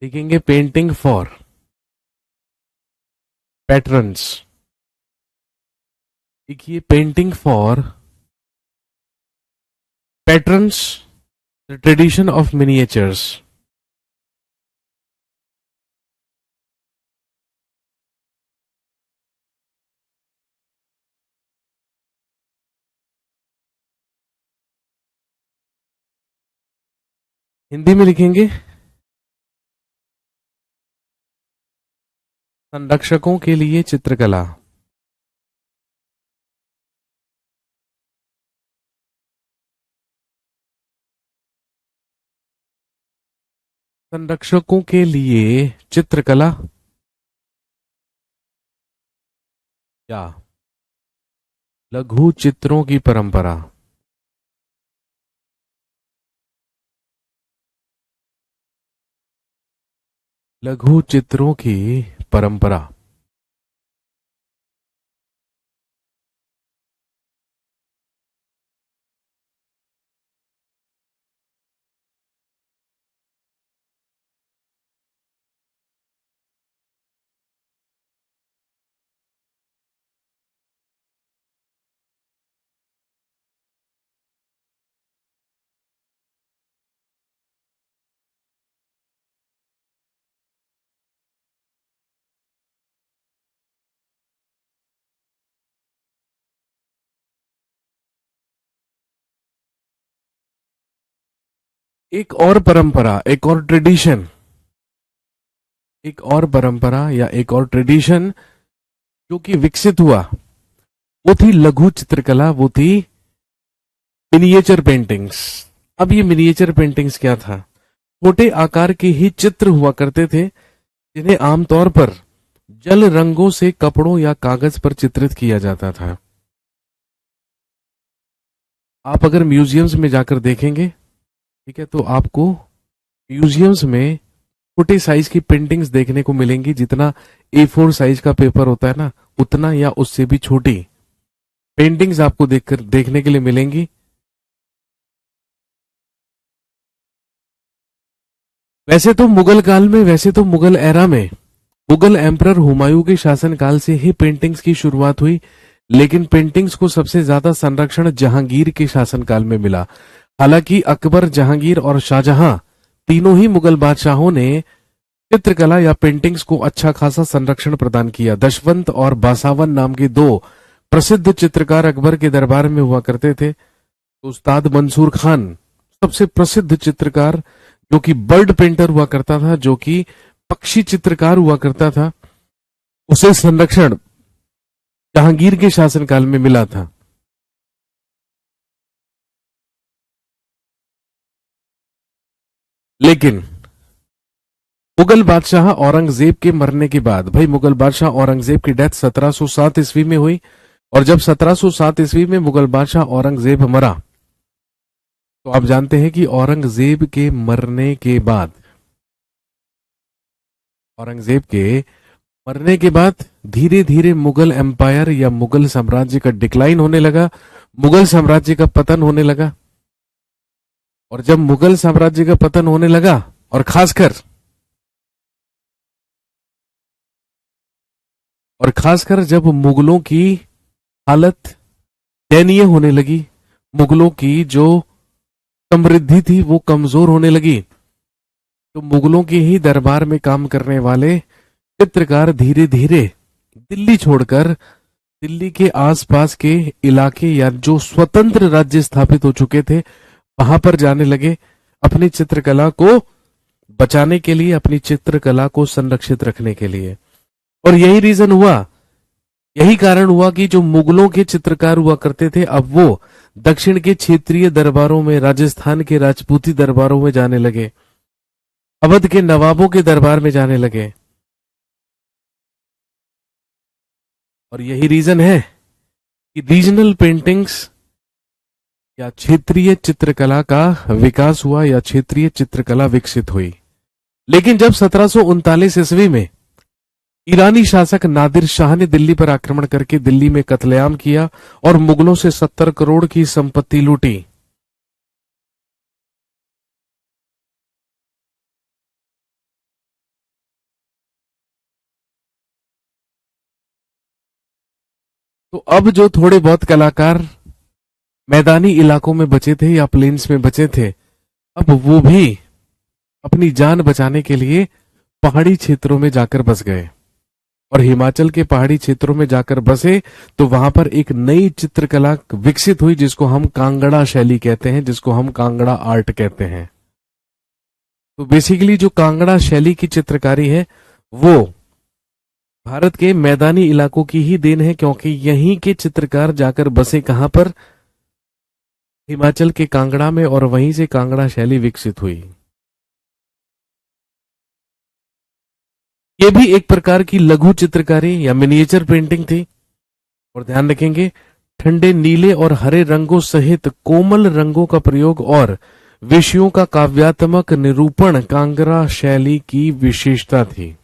S1: देखेंगे पेंटिंग फॉर पैटर्न्स। देखिए, painting for patterns, the tradition of miniatures. Hindi में लिखेंगे संरक्षकों के लिए चित्रकला। संरक्षकों के लिए चित्रकला या लघु चित्रों की परंपरा। लघु चित्रों की परंपरा। एक और परंपरा, एक और ट्रेडिशन, एक और परंपरा या एक और ट्रेडिशन जो कि विकसित हुआ, वो थी लघु चित्रकला, वो थी मिनिएचर पेंटिंग्स। अब ये मिनिएचर पेंटिंग्स क्या था? छोटे आकार के ही चित्र हुआ करते थे जिन्हें आमतौर पर जल रंगों से कपड़ों या कागज पर चित्रित किया जाता था। आप अगर म्यूजियम्स में जाकर देखेंगे, ठीक है, तो आपको म्यूजियम्स में छोटे साइज की पेंटिंग्स देखने को मिलेंगी। जितना A4 साइज का पेपर होता है ना, उतना या उससे भी छोटी पेंटिंग्स आपको देखने के लिए मिलेंगी। वैसे तो मुगल काल में, वैसे तो मुगल एरा में, मुगल एम्परर हुमायूं के शासनकाल से ही पेंटिंग्स की शुरुआत हुई, लेकिन पेंटिंग्स को सबसे ज्यादा संरक्षण जहांगीर के शासनकाल में मिला। हालांकि अकबर, जहांगीर और शाहजहां तीनों ही मुगल बादशाहों ने चित्रकला या पेंटिंग्स को अच्छा खासा संरक्षण प्रदान किया। दशवंत और बासावन नाम के दो प्रसिद्ध चित्रकार अकबर के दरबार में हुआ करते थे। तो उस्ताद मंसूर खान सबसे प्रसिद्ध चित्रकार जो कि बर्ड पेंटर हुआ करता था, जो कि पक्षी चित्रकार हुआ करता था, उसे संरक्षण जहांगीर के शासनकाल में मिला था। लेकिन मुगल बादशाह औरंगजेब के मरने के बाद, भाई मुगल बादशाह औरंगजेब की डेथ 1707 ईस्वी में हुई, और जब 1707 ईस्वी में मुगल बादशाह औरंगजेब मरा, तो आप जानते हैं कि औरंगजेब के मरने के बाद, औरंगजेब के मरने के बाद धीरे धीरे मुगल एम्पायर या मुगल साम्राज्य का डिक्लाइन होने लगा, मुगल साम्राज्य का पतन होने लगा। और जब मुगल साम्राज्य का पतन होने लगा, और खासकर जब मुगलों की हालत दयनीय होने लगी, मुगलों की जो समृद्धि थी वो कमजोर होने लगी, तो मुगलों के ही दरबार में काम करने वाले चित्रकार धीरे धीरे दिल्ली छोड़कर दिल्ली के आसपास के इलाके या जो स्वतंत्र राज्य स्थापित हो चुके थे वहां पर जाने लगे, अपनी चित्रकला को बचाने के लिए, अपनी चित्रकला को संरक्षित रखने के लिए। और यही रीजन हुआ, यही कारण हुआ कि जो मुगलों के चित्रकार हुआ करते थे, अब वो दक्षिण के क्षेत्रीय दरबारों में, राजस्थान के राजपूती दरबारों में जाने लगे, अवध के नवाबों के दरबार में जाने लगे। और यही रीजन है कि रीजनल पेंटिंग्स या क्षेत्रीय चित्रकला का विकास हुआ या क्षेत्रीय चित्रकला विकसित हुई। लेकिन जब 1739 ईस्वी में ईरानी शासक नादिर शाह ने दिल्ली पर आक्रमण करके दिल्ली में कत्लेआम किया और मुगलों से 70 करोड़ की संपत्ति लूटी, तो अब जो थोड़े बहुत कलाकार मैदानी इलाकों में बचे थे या प्लेन्स में बचे थे, अब वो भी अपनी जान बचाने के लिए पहाड़ी क्षेत्रों में जाकर बस गए। और हिमाचल के पहाड़ी क्षेत्रों में जाकर बसे तो वहां पर एक नई चित्रकला विकसित हुई, जिसको हम कांगड़ा शैली कहते हैं, जिसको हम कांगड़ा आर्ट कहते हैं। तो बेसिकली जो कांगड़ा शैली की चित्रकारी है वो भारत के मैदानी इलाकों की ही देन है, क्योंकि यहीं के चित्रकार जाकर बसे कहां पर, हिमाचल के कांगड़ा में, और वहीं से कांगड़ा शैली विकसित हुई। ये भी एक प्रकार की लघु चित्रकारी या मिनिएचर पेंटिंग थी। और ध्यान रखेंगे, ठंडे नीले और हरे रंगों सहित कोमल रंगों का प्रयोग और विषयों का काव्यात्मक निरूपण कांगड़ा शैली की विशेषता थी।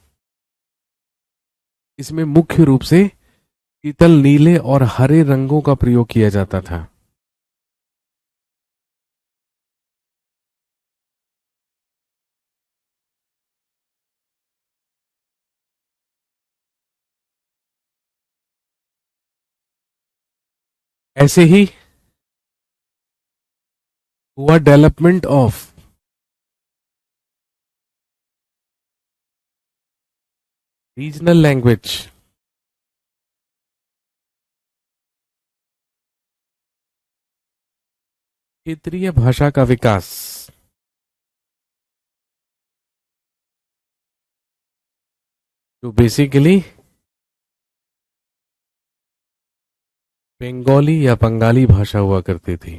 S1: इसमें मुख्य रूप से शीतल नीले और हरे रंगों का प्रयोग किया जाता था। ऐसे ही हुआ डेवलपमेंट ऑफ रीजनल लैंग्वेज, क्षेत्रीय भाषा का विकास, जो बेसिकली बंगाली या बंगाली भाषा हुआ करती थी।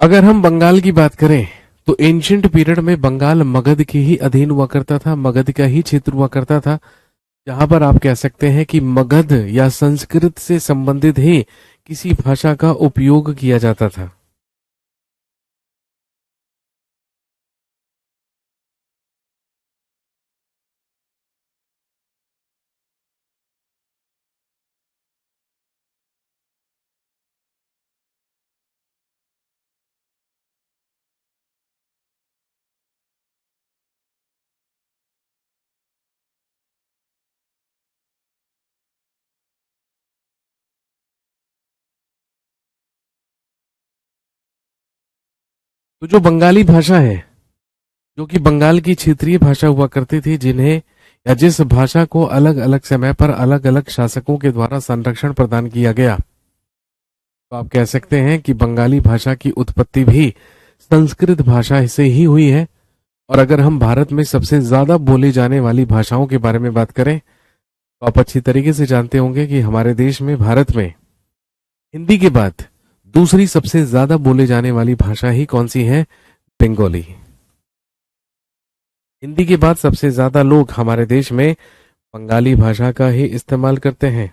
S1: अगर हम बंगाल की बात करें तो एंशियंट पीरियड में बंगाल मगध के ही अधीन हुआ करता था, मगध का ही क्षेत्र हुआ करता था, जहां पर आप कह सकते हैं कि मगध या संस्कृत से संबंधित ही किसी भाषा का उपयोग किया जाता था। तो जो बंगाली भाषा है, जो कि बंगाल की क्षेत्रीय भाषा हुआ करती थी, जिन्हें या जिस भाषा को अलग अलग समय पर अलग अलग शासकों के द्वारा संरक्षण प्रदान किया गया, तो आप कह सकते हैं कि बंगाली भाषा की उत्पत्ति भी संस्कृत भाषा से ही हुई है। और अगर हम भारत में सबसे ज्यादा बोली जाने वाली भाषाओं के बारे में बात करें, तो आप अच्छी तरीके से जानते होंगे कि हमारे देश में, भारत में, हिंदी के बाद दूसरी सबसे ज्यादा बोले जाने वाली भाषा ही कौन सी है? बंगाली। हिंदी के बाद सबसे ज्यादा लोग हमारे देश में बंगाली भाषा का ही इस्तेमाल करते हैं।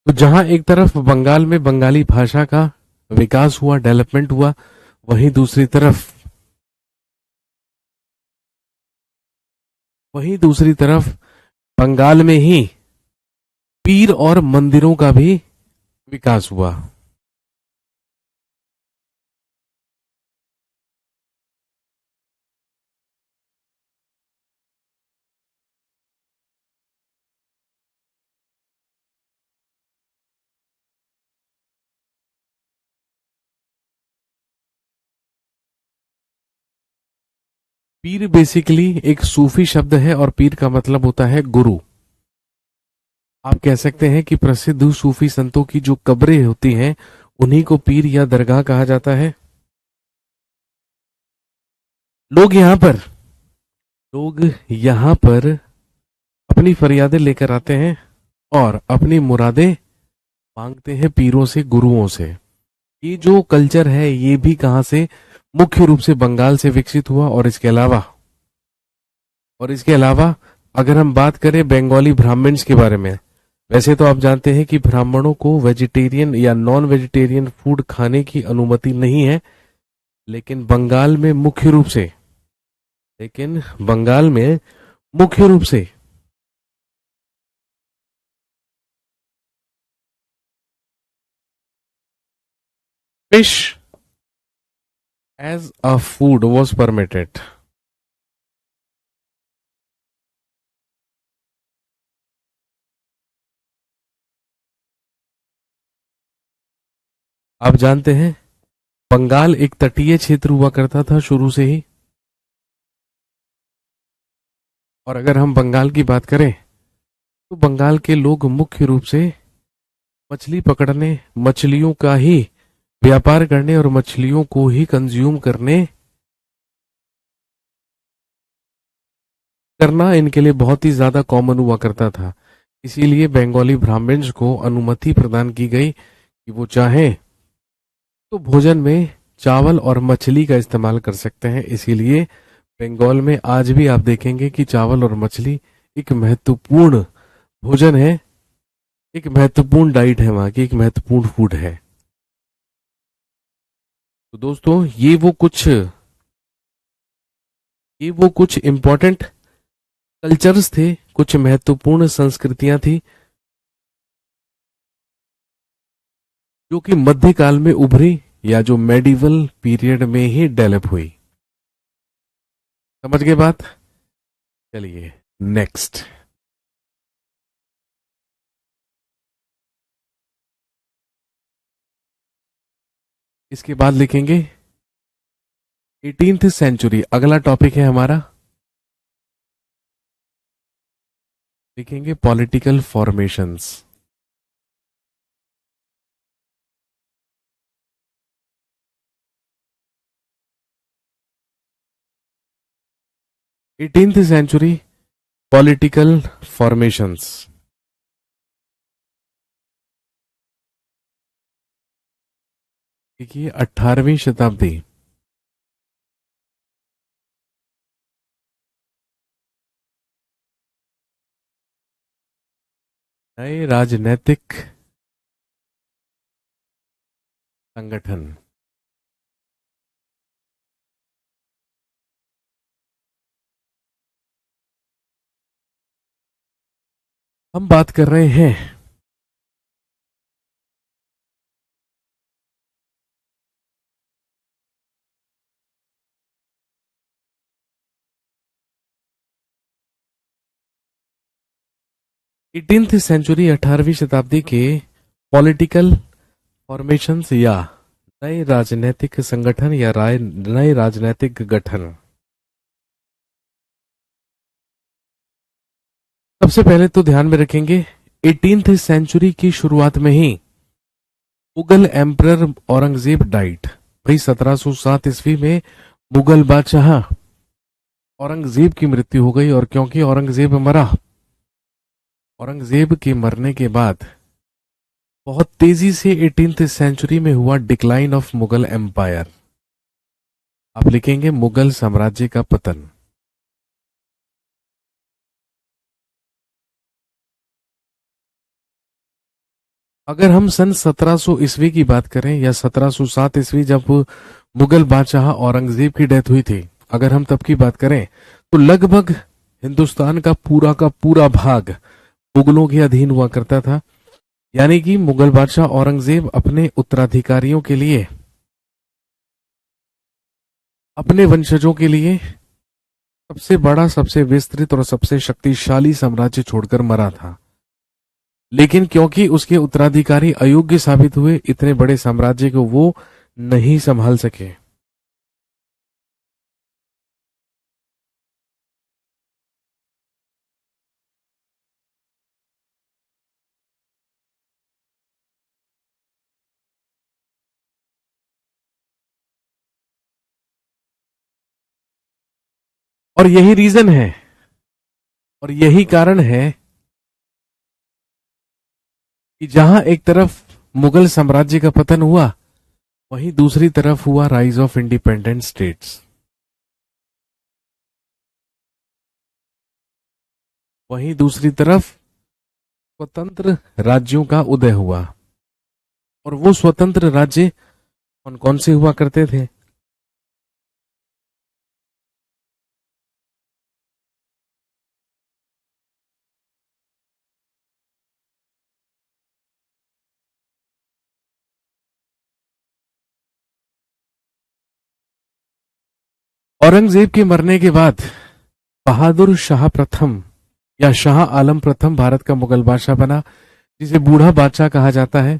S1: तो जहां एक तरफ बंगाल में बंगाली भाषा का विकास हुआ, डेवलपमेंट हुआ, वहीं दूसरी तरफ बंगाल में ही पीर और मंदिरों का भी विकास हुआ। पीर बेसिकली एक सूफी शब्द है और पीर का मतलब होता है गुरु। आप कह सकते हैं कि प्रसिद्ध सूफी संतों की जो कब्रें होती हैं, उन्हीं को पीर या दरगाह कहा जाता है। लोग यहाँ पर लोग यहाँ पर अपनी फरियादें लेकर आते हैं और अपनी मुरादें मांगते हैं पीरों से, गुरुओं से। ये जो कल्चर है, ये भी कहाँ से? मुख्य रूप से बंगाल से विकसित हुआ। और इसके अलावा अगर हम बात करें बंगाली ब्राह्मण्स के बारे में, वैसे तो आप जानते हैं कि ब्राह्मणों को वेजिटेरियन या नॉन वेजिटेरियन फूड खाने की अनुमति नहीं है। लेकिन बंगाल में मुख्य रूप से लेकिन बंगाल में मुख्य रूप से fish as a food was permitted. आप जानते हैं, बंगाल एक तटीय क्षेत्र हुआ करता था शुरू से ही। और अगर हम बंगाल की बात करें, तो बंगाल के लोग मुख्य रूप से मछली पकड़ने, मछलियों का ही व्यापार करने और मछलियों को ही कंज्यूम करना इनके लिए बहुत ही ज्यादा कॉमन हुआ करता था। इसीलिए बंगाली ब्राह्मण्स को अनुमति प्रदान की गई कि वो चाहें तो भोजन में चावल और मछली का इस्तेमाल कर सकते हैं। इसीलिए बंगाल में आज भी आप देखेंगे कि चावल और मछली एक महत्वपूर्ण भोजन है, एक महत्वपूर्ण डाइट है, वहां की एक महत्वपूर्ण फूड है। तो दोस्तों, ये वो कुछ इंपॉर्टेंट कल्चर्स थे, कुछ महत्वपूर्ण संस्कृतियां थी, जो कि मध्यकाल में उभरी या जो मेडिवल पीरियड में ही डेवलप हुई। समझ गए बात? चलिए नेक्स्ट। इसके बाद लिखेंगे 18th सेंचुरी। अगला टॉपिक है हमारा, लिखेंगे political formations. 18th century political formations. देखिए, 18वीं शताब्दी, नए राजनैतिक संगठन। हम बात कर रहे हैं 18th सेंचुरी 18वीं शताब्दी के पॉलिटिकल फॉर्मेशंस या नए राजनीतिक संगठन या नए राजनीतिक गठन। सबसे पहले तो ध्यान में रखेंगे 18th सेंचुरी की शुरुआत में ही मुगल एम्परर औरंगजेब डाइट। भाई 1707 ईस्वी में मुगल बादशाह औरंगजेब की मृत्यु हो गई, और क्योंकि औरंगजेब मरा, औरंगजेब के मरने के बाद बहुत तेजी से 18th सेंचुरी में हुआ डिक्लाइन ऑफ मुगल एम्पायर। आप लिखेंगे मुगल साम्राज्य का पतन। अगर हम सन 1700 ईस्वी की बात करें या 1707 ईस्वी, जब मुगल बादशाह औरंगजेब की डेथ हुई थी, अगर हम तब की बात करें तो लगभग हिंदुस्तान का पूरा भाग मुगलों के अधीन हुआ करता था। यानी कि मुगल बादशाह औरंगजेब अपने उत्तराधिकारियों के लिए, अपने वंशजों के लिए सबसे बड़ा, सबसे विस्तृत और सबसे शक्तिशाली साम्राज्य छोड़कर मरा था। लेकिन क्योंकि उसके उत्तराधिकारी अयोग्य साबित हुए, इतने बड़े साम्राज्य को वो नहीं संभाल सके। और यही रीजन है, और यही कारण है कि जहां एक तरफ मुगल साम्राज्य का पतन हुआ, वहीं दूसरी तरफ हुआ राइज ऑफ इंडिपेंडेंट स्टेट्स। वहीं दूसरी तरफ स्वतंत्र राज्यों का उदय हुआ। और वो स्वतंत्र राज्य कौन कौन से हुआ करते थे? औरंगजेब के मरने के बाद बहादुर शाह प्रथम या शाह आलम प्रथम भारत का मुगल बादशाह बना, जिसे बूढ़ा बादशाह कहा जाता है।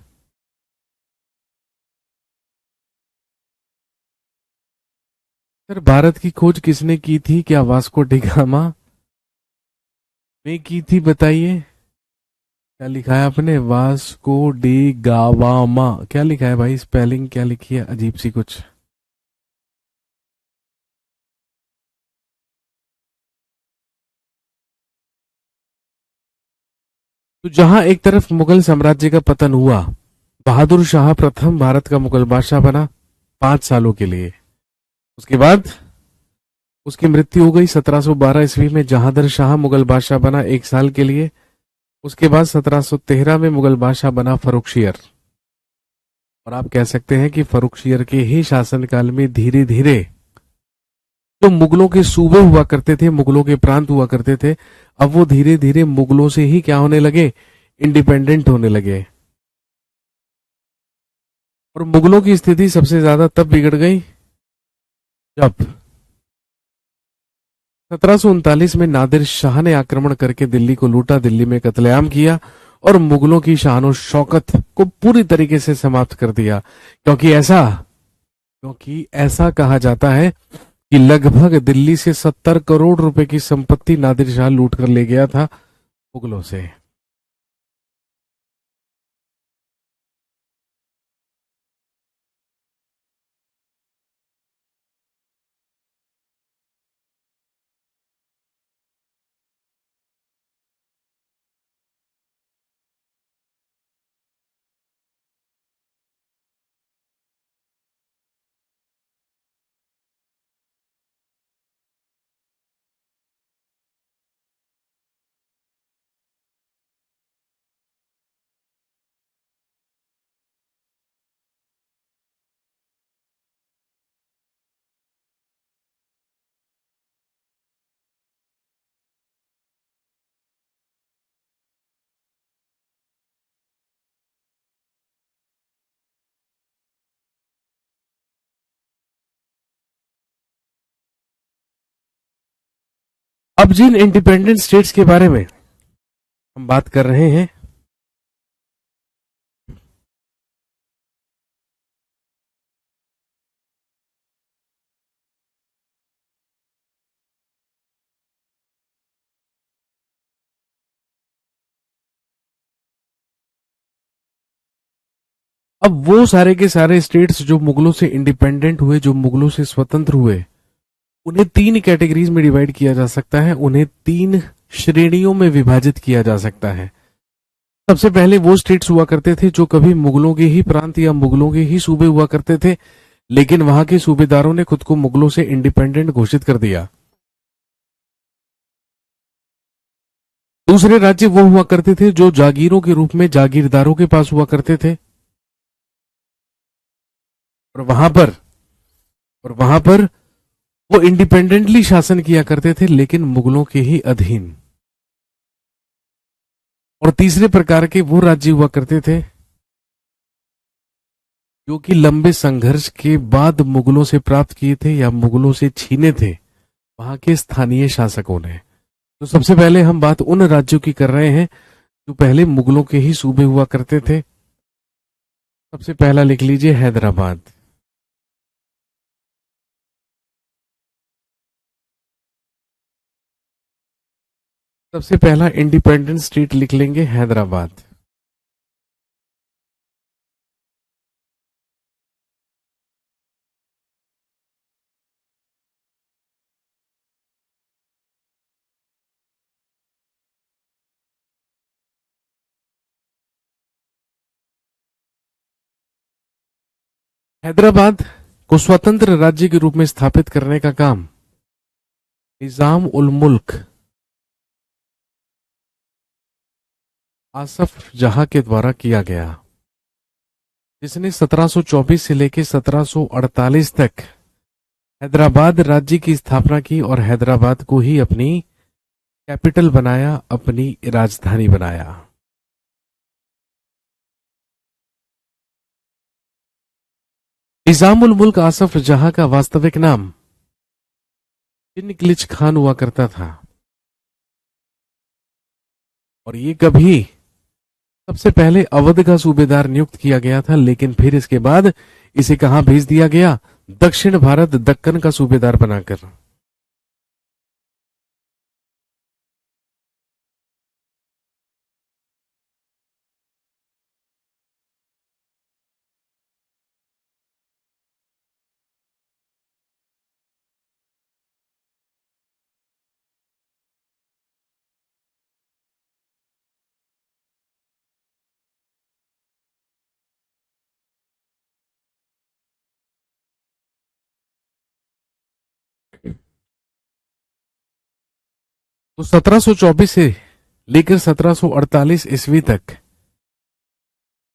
S1: सर, भारत की खोज किसने की थी? क्या वास्को डिगामा ने की थी? बताइए। क्या लिखा है आपने? वास्को डी गावामा क्या लिखा है भाई? स्पेलिंग क्या लिखी है अजीब सी कुछ। तो जहां एक तरफ मुगल साम्राज्य का पतन हुआ, बहादुर शाह प्रथम भारत का मुगल बादशाह बना 5 सालों के लिए। उसके बाद उसकी मृत्यु हो गई 1712 ईस्वी में। जहांदर शाह मुगल बादशाह बना 1 साल के लिए। उसके बाद 1713 में मुगल बादशाह बना फरुखशियर। और आप कह सकते हैं कि फरुखशियर के ही शासनकाल में धीरे धीरे जो मुगलों के सूबे हुआ करते थे, मुगलों के प्रांत हुआ करते थे, अब वो धीरे धीरे मुगलों से ही क्या होने लगे? इंडिपेंडेंट होने लगे। और मुगलों की स्थिति सबसे ज्यादा तब बिगड़ गई जब 1739 में नादिर शाह ने आक्रमण करके दिल्ली को लूटा, दिल्ली में कत्लेआम किया और मुगलों की शान और शौकत को पूरी तरीके से समाप्त कर दिया। क्योंकि ऐसा कहा जाता है कि लगभग दिल्ली से 70 करोड़ रुपए की संपत्ति नादिर शाह लूट कर ले गया था मुगलों से। अब जिन इंडिपेंडेंट स्टेट्स के बारे में हम बात कर रहे हैं, अब वो सारे के सारे स्टेट्स जो मुगलों से इंडिपेंडेंट हुए, जो मुगलों से स्वतंत्र हुए, उन्हें तीन कैटेगरीज में डिवाइड किया जा सकता है, उन्हें तीन श्रेणियों में विभाजित किया जा सकता है। सबसे पहले वो स्टेट्स हुआ करते थे जो कभी मुगलों के ही प्रांत या मुगलों के ही सूबे हुआ करते थे, लेकिन वहां के सूबेदारों ने खुद को मुगलों से इंडिपेंडेंट घोषित कर दिया। दूसरे राज्य वो हुआ करते थे जो जागीरों के रूप में जागीरदारों के पास हुआ करते थे, और वहां पर वो इंडिपेंडेंटली शासन किया करते थे, लेकिन मुगलों के ही अधीन। और तीसरे प्रकार के वो राज्य हुआ करते थे जो कि लंबे संघर्ष के बाद मुगलों से प्राप्त किए थे या मुगलों से छीने थे वहां के स्थानीय शासकों ने। तो सबसे पहले हम बात उन राज्यों की कर रहे हैं जो पहले मुगलों के ही सूबे हुआ करते थे। सबसे पहला लिख लीजिए, हैदराबाद। सबसे पहला इंडिपेंडेंट स्टेट लिख लेंगे, हैदराबाद। हैदराबाद को स्वतंत्र राज्य के रूप में स्थापित करने का काम निजाम उल मुल्क आसफ जहां के द्वारा किया गया, जिसने 1724 से लेकर 1748 तक हैदराबाद राज्य की स्थापना की और हैदराबाद को ही अपनी कैपिटल बनाया, अपनी राजधानी बनाया। निजाम उल मुल्क आसफ जहां का वास्तविक नाम चिनकिलिच खान हुआ करता था, और ये कभी सबसे पहले अवध का सूबेदार नियुक्त किया गया था, लेकिन फिर इसके बाद इसे कहां भेज दिया गया? दक्षिण भारत, दक्कन का सूबेदार बनाकर। तो 1724 से लेकर 1748 ईस्वी तक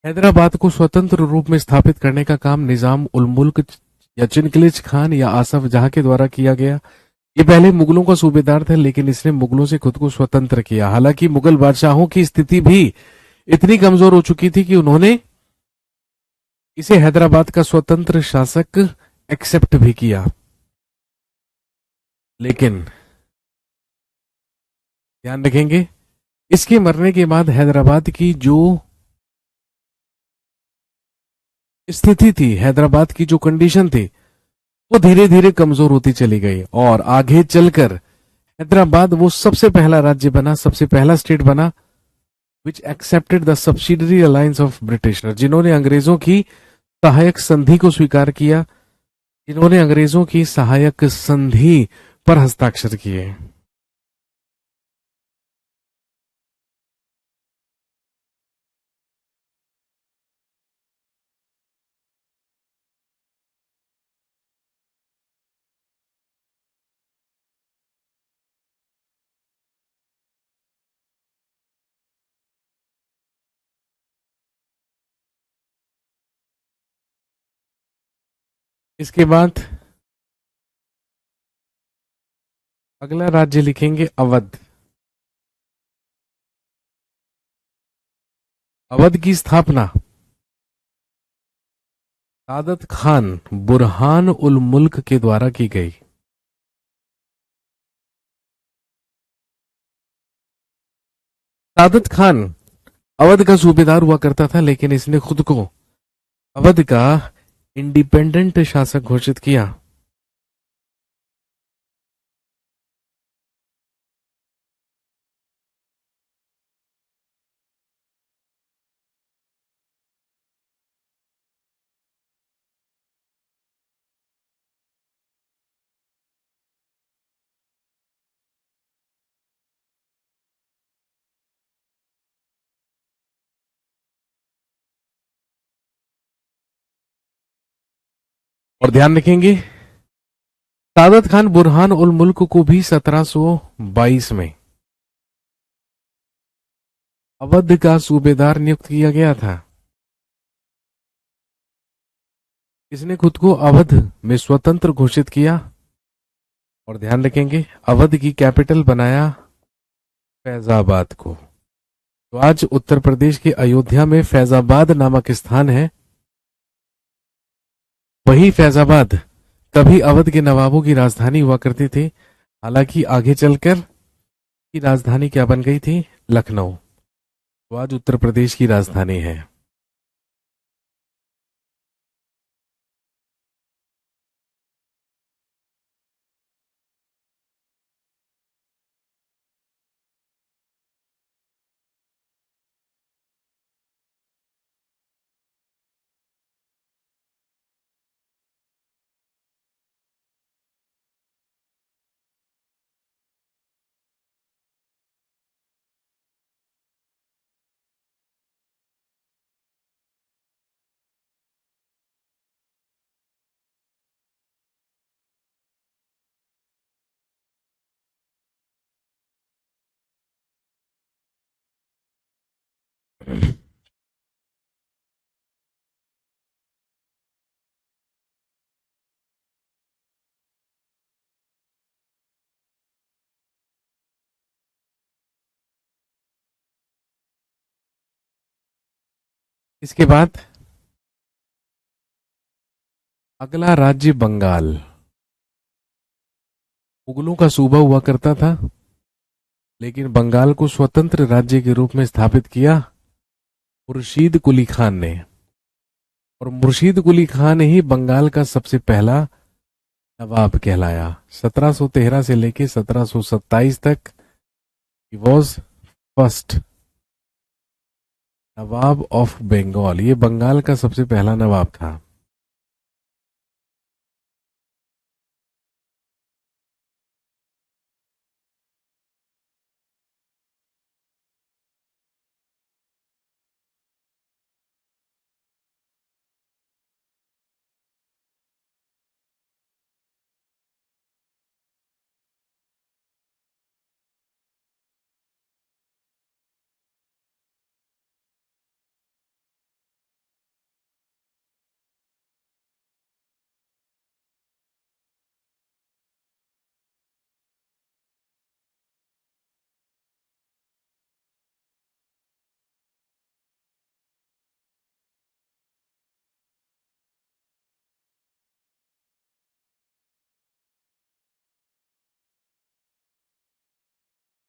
S1: हैदराबाद को स्वतंत्र रूप में स्थापित करने का काम निजाम उल मुल्क या चिनकिलिच खान या आसफ जहां के द्वारा किया गया। ये पहले मुगलों का सूबेदार था, लेकिन इसने मुगलों से खुद को स्वतंत्र किया। हालांकि मुगल बादशाहों की स्थिति भी इतनी कमजोर हो चुकी थी कि उन्होंने इसे हैदराबाद का स्वतंत्र शासक एक्सेप्ट भी किया, लेकिन ध्यान रखेंगे इसके मरने के बाद हैदराबाद की जो स्थिति थी, हैदराबाद की जो कंडीशन थी, वो धीरे धीरे कमजोर होती चली गई, और आगे चलकर हैदराबाद वो सबसे पहला राज्य बना, सबसे पहला स्टेट बना which accepted the subsidiary alliance of British, जिन्होंने अंग्रेजों की सहायक संधि को स्वीकार किया, जिन्होंने अंग्रेजों की सहायक संधि पर हस्ताक्षर किए। इसके बाद अगला राज्य लिखेंगे, अवध। अवध की स्थापना सादत खान बुरहान उल मुल्क के द्वारा की गई। सादत खान अवध का सूबेदार हुआ करता था, लेकिन इसने खुद को अवध का इंडिपेंडेंट शासक घोषित किया। और ध्यान रखेंगे, सादत खान बुरहान उल मुल्क को भी 1722 में अवध का सूबेदार नियुक्त किया गया था। इसने खुद को अवध में स्वतंत्र घोषित किया। और ध्यान रखेंगे, अवध की कैपिटल बनाया फैजाबाद को। तो आज उत्तर प्रदेश के अयोध्या में फैजाबाद नामक स्थान है। वही फैजाबाद तभी अवध के नवाबों की राजधानी हुआ करती थी। हालांकि आगे चलकर की राजधानी क्या बन गई थी? लखनऊ। तो आज उत्तर प्रदेश की राजधानी है। इसके बाद अगला राज्य बंगाल। मुगलों का सूबा हुआ करता था, लेकिन बंगाल को स्वतंत्र राज्य के रूप में स्थापित किया मुर्शीद कुली खान ने। और मुर्शीद कुली खान ही बंगाल का सबसे पहला नवाब कहलाया। 1713 से लेकर 1727 तक he was first nawab of Bengal. ये बंगाल का सबसे पहला नवाब था।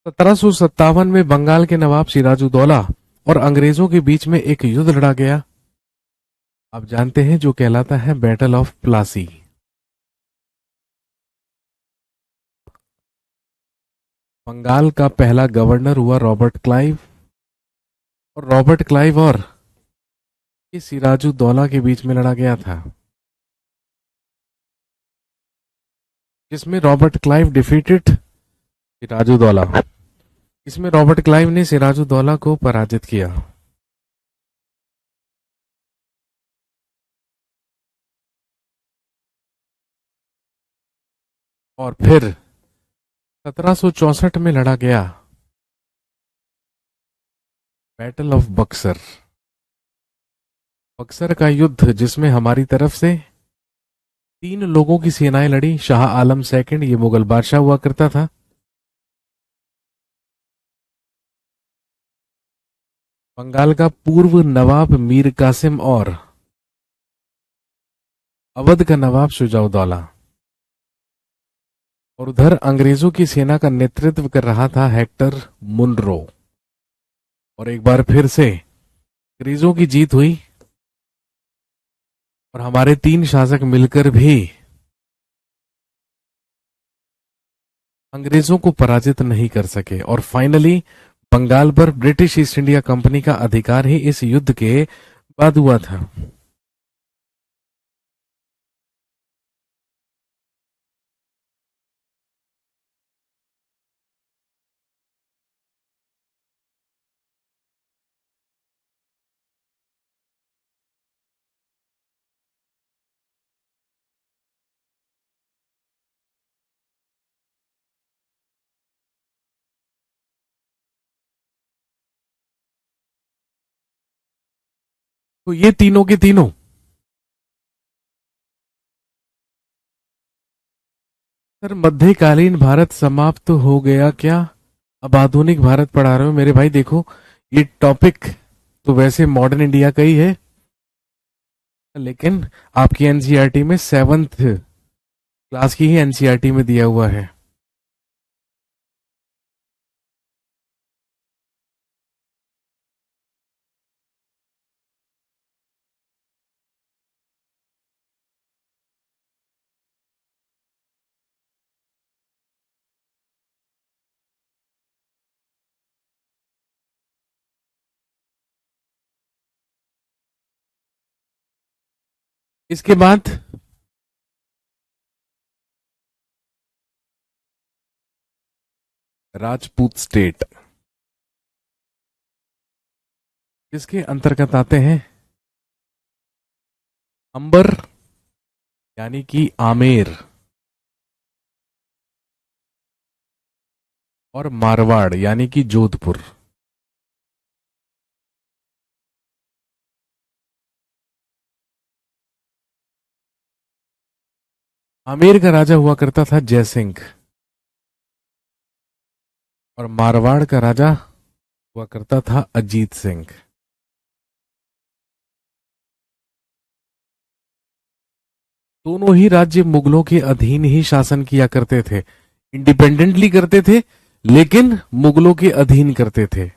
S1: सत्रह में बंगाल के नवाब सिराजुद्दौला और अंग्रेजों के बीच में एक युद्ध लड़ा गया। आप जानते हैं, जो कहलाता है बैटल ऑफ प्लासी। बंगाल का पहला गवर्नर हुआ रॉबर्ट क्लाइव। और रॉबर्ट क्लाइव और सिराजुद्दौला के बीच में लड़ा गया था, जिसमें रॉबर्ट क्लाइव डिफीटेड सिराजुद्दौला। इसमें रॉबर्ट क्लाइव ने सिराजुद्दौला को पराजित किया। और फिर 1764 में लड़ा गया बैटल ऑफ बक्सर। बक्सर का युद्ध, जिसमें हमारी तरफ से 3 लोगों की सेनाएं लड़ी। शाह आलम सेकंड, ये मुगल बादशाह हुआ करता था। बंगाल का पूर्व नवाब मीर कासिम और अवध का नवाब शुजाउद्दौला। और उधर अंग्रेजों की सेना का नेतृत्व कर रहा था हेक्टर मुनरो। और एक बार फिर से अंग्रेजों की जीत हुई और हमारे 3 शासक मिलकर भी अंग्रेजों को पराजित नहीं कर सके और फाइनली बंगाल पर ब्रिटिश ईस्ट इंडिया कंपनी का अधिकार ही इस युद्ध के बाद हुआ था। तो ये तीनों के तीनों सर, मध्यकालीन भारत समाप्त हो गया क्या? अब आधुनिक भारत पढ़ा रहे हो मेरे भाई? देखो, ये टॉपिक तो वैसे मॉडर्न इंडिया का ही है, लेकिन आपकी एनसीईआरटी में 7th क्लास की ही एनसीईआरटी में दिया हुआ है। इसके बाद राजपूत स्टेट इसके अंतर्गत आते हैं। अंबर यानी कि आमेर और मारवाड़ यानी कि जोधपुर। आमेर का राजा हुआ करता था जयसिंह और मारवाड़ का राजा हुआ करता था अजीत सिंह। दोनों ही राज्य मुगलों के अधीन ही शासन किया करते थे, इंडिपेंडेंटली करते थे लेकिन मुगलों के अधीन करते थे।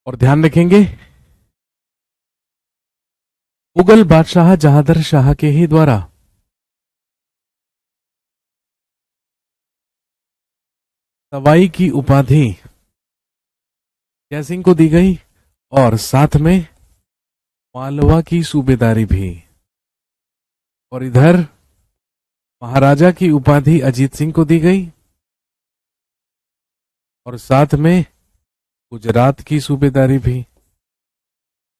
S1: और ध्यान रखेंगे, मुगल बादशाह जहादर शाह के ही द्वारा सवाई की उपाधि जयसिंह को दी गई और साथ में मालवा की सूबेदारी भी। और इधर महाराजा की उपाधि अजीत सिंह को दी गई और साथ में गुजरात की सूबेदारी भी।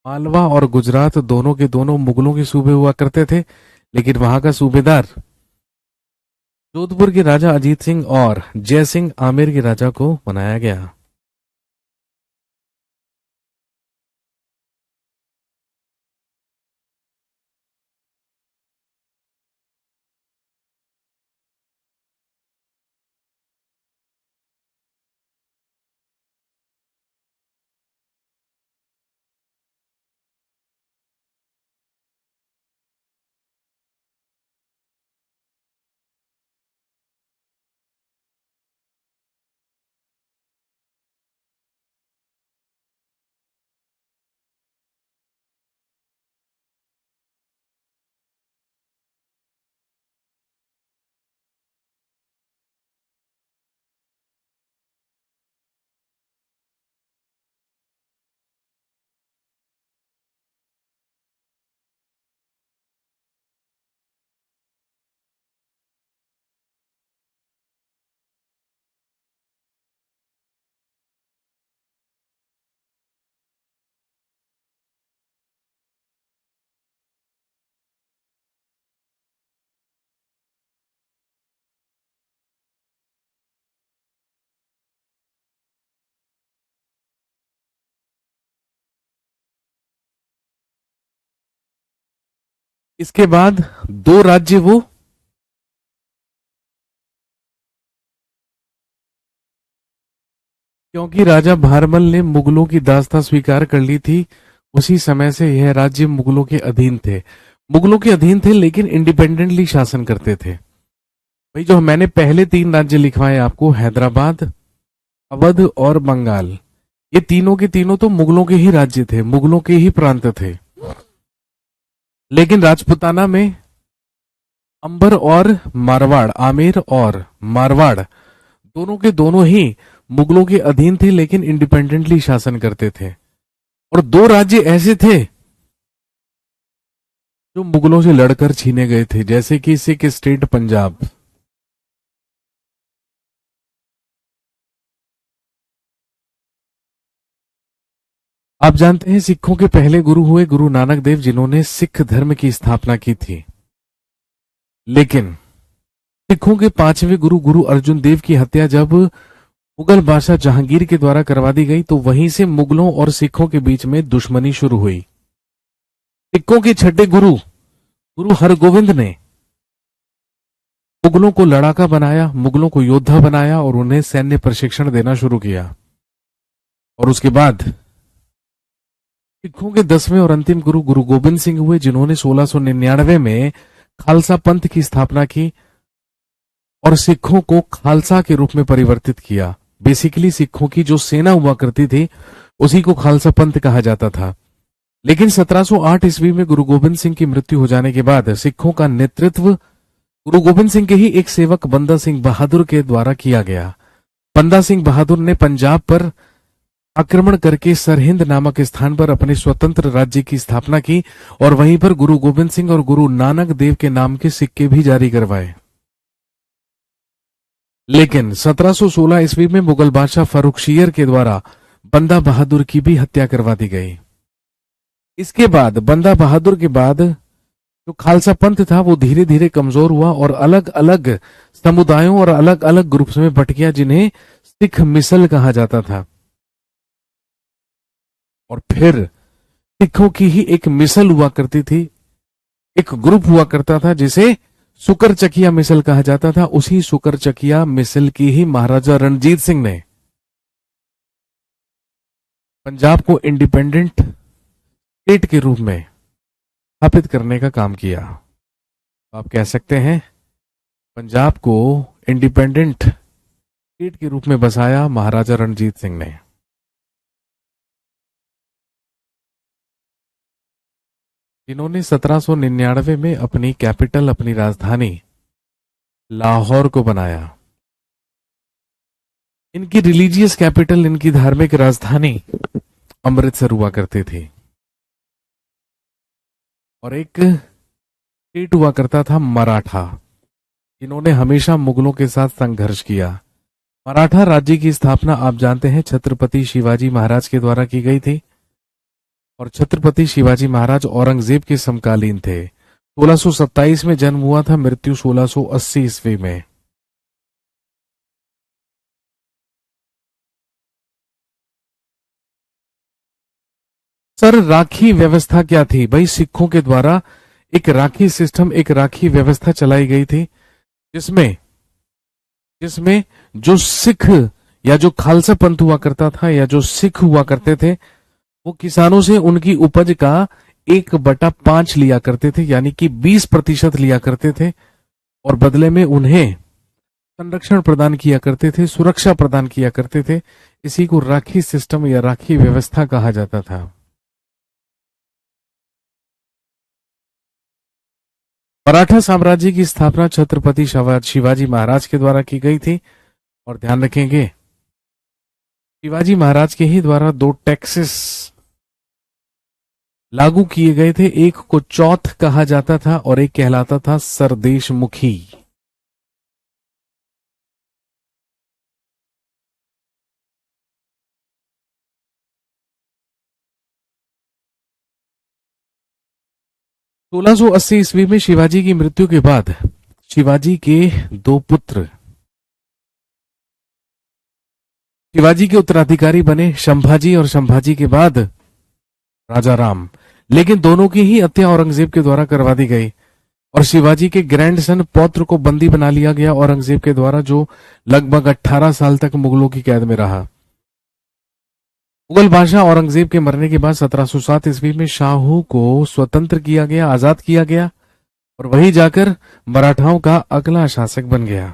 S1: मालवा और गुजरात दोनों के दोनों मुगलों के सूबे हुआ करते थे, लेकिन वहां का सूबेदार जोधपुर के राजा अजीत सिंह और जय सिंह आमेर के राजा को बनाया गया। इसके बाद दो राज्य वो क्योंकि राजा भारमल ने मुगलों की दासता स्वीकार कर ली थी, उसी समय से यह राज्य मुगलों के अधीन थे। मुगलों के अधीन थे लेकिन इंडिपेंडेंटली शासन करते थे। भाई जो मैंने पहले तीन राज्य लिखवाए आपको, हैदराबाद, अवध और बंगाल, ये तीनों के तीनों तो मुगलों के ही राज्य थे, मुगलों के ही प्रांत थे। लेकिन राजपुताना में अंबर और मारवाड़, आमेर और मारवाड़ दोनों के दोनों ही मुगलों के अधीन थे लेकिन इंडिपेंडेंटली शासन करते थे। और दो राज्य ऐसे थे जो मुगलों से लड़कर छीने गए थे, जैसे कि सिख स्टेट पंजाब। आप जानते हैं सिखों के पहले गुरु हुए गुरु नानक देव, जिन्होंने सिख धर्म की स्थापना की थी। लेकिन सिखों के पांचवें गुरु गुरु अर्जुन देव की हत्या जब मुगल बादशाह जहांगीर के द्वारा करवा दी गई, तो वहीं से मुगलों और सिखों के बीच में दुश्मनी शुरू हुई। सिखों के छठे गुरु गुरु हरगोविंद ने मुगलों को लड़ाका बनाया, मुगलों को योद्धा बनाया और उन्हें सैन्य प्रशिक्षण देना शुरू किया। और उसके बाद सिखों के 10वें और अंतिम गुरु गुरु गोबिंद सिंह हुए, जिन्होंने 1699 में खालसा पंथ की स्थापना की और सिखों को खालसा के रूप में परिवर्तित किया। बेसिकली सिखों की जो सेना हुआ करती थी उसी को खालसा पंथ कहा जाता था। लेकिन 1708 ईस्वी में गुरु गोबिंद सिंह की मृत्यु हो जाने के बाद सिखों का नेतृत्व गुरु गोबिंद सिंह के ही एक सेवक बंदा सिंह बहादुर के द्वारा किया गया। बंदा सिंह बहादुर ने पंजाब पर आक्रमण करके सरहिंद नामक स्थान पर अपने स्वतंत्र राज्य की स्थापना की और वहीं पर गुरु गोबिंद सिंह और गुरु नानक देव के नाम के सिक्के भी जारी करवाए। लेकिन 1716 ईस्वी में मुगल बादशाह फर्रुखशियर के द्वारा बंदा बहादुर की भी हत्या करवा दी गई। इसके बाद बंदा बहादुर के बाद जो खालसा पंथ था वो धीरे धीरे कमजोर हुआ और अलग अलग समुदायों और अलग अलग ग्रुप्स में बट गया, जिन्हें सिख मिसल कहा जाता था। और फिर सिखों की ही एक मिसल हुआ करती थी, एक ग्रुप हुआ करता था जिसे सुकर चकिया मिसल कहा जाता था। उसी सुकर चकिया मिसल की ही महाराजा रणजीत सिंह ने पंजाब को इंडिपेंडेंट स्टेट के रूप में स्थापित करने का काम किया। आप कह सकते हैं पंजाब को इंडिपेंडेंट स्टेट के रूप में बसाया महाराजा रणजीत सिंह ने। इन्होंने 1799 में अपनी कैपिटल, अपनी राजधानी लाहौर को बनाया। इनकी रिलीजियस कैपिटल, इनकी धार्मिक राजधानी अमृतसर हुआ करती थी। और एक स्टेट हुआ करता था मराठा, जिन्होंने हमेशा मुगलों के साथ संघर्ष किया। मराठा राज्य की स्थापना आप जानते हैं छत्रपति शिवाजी महाराज के द्वारा की गई थी और छत्रपति शिवाजी महाराज औरंगजेब के समकालीन थे। 1627 में जन्म हुआ था, मृत्यु 1680 ईस्वी में। सर राखी व्यवस्था क्या थी? भाई सिखों के द्वारा एक राखी सिस्टम, एक राखी व्यवस्था चलाई गई थी, जिसमें जिसमें जो सिख या जो खालसा पंथ हुआ करता था या जो सिख हुआ करते थे, वो किसानों से उनकी उपज का 1/5 लिया करते थे, यानी कि 20% लिया करते थे और बदले में उन्हें संरक्षण प्रदान किया करते थे, सुरक्षा प्रदान किया करते थे। इसी को राखी सिस्टम या राखी व्यवस्था कहा जाता था। मराठा साम्राज्य की स्थापना छत्रपति शिवाजी महाराज के द्वारा की गई थी। और ध्यान रखेंगे शिवाजी महाराज के ही द्वारा 2 टैक्सेस लागू किए गए थे। एक को चौथ कहा जाता था और एक कहलाता था सरदेशमुखी। सोलह सौ 80 ईस्वी में शिवाजी की मृत्यु के बाद शिवाजी के 2 पुत्र शिवाजी के उत्तराधिकारी बने, संभाजी और संभाजी के बाद राजा राम। लेकिन दोनों की ही हत्या औरंगजेब के द्वारा करवा दी गई और शिवाजी के ग्रैंडसन पौत्र को बंदी बना लिया गया औरंगजेब के द्वारा, जो लगभग 18 साल तक मुगलों की कैद में रहा। मुगल बादशाह औरंगजेब के मरने के बाद 1707 ईस्वी में शाहू को स्वतंत्र किया गया, आजाद किया गया और वही जाकर मराठाओं का अगला शासक बन गया।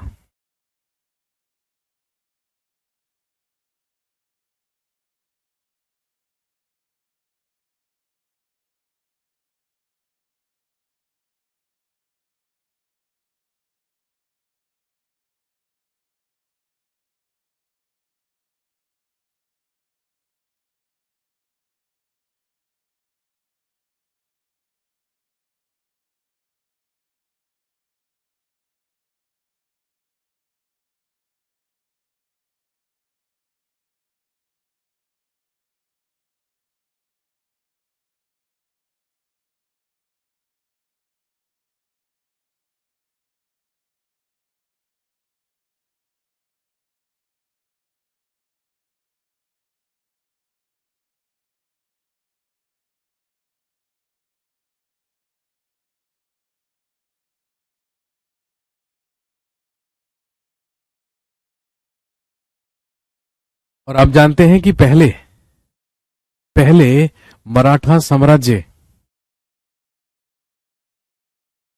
S1: और आप जानते हैं कि पहले पहले मराठा साम्राज्य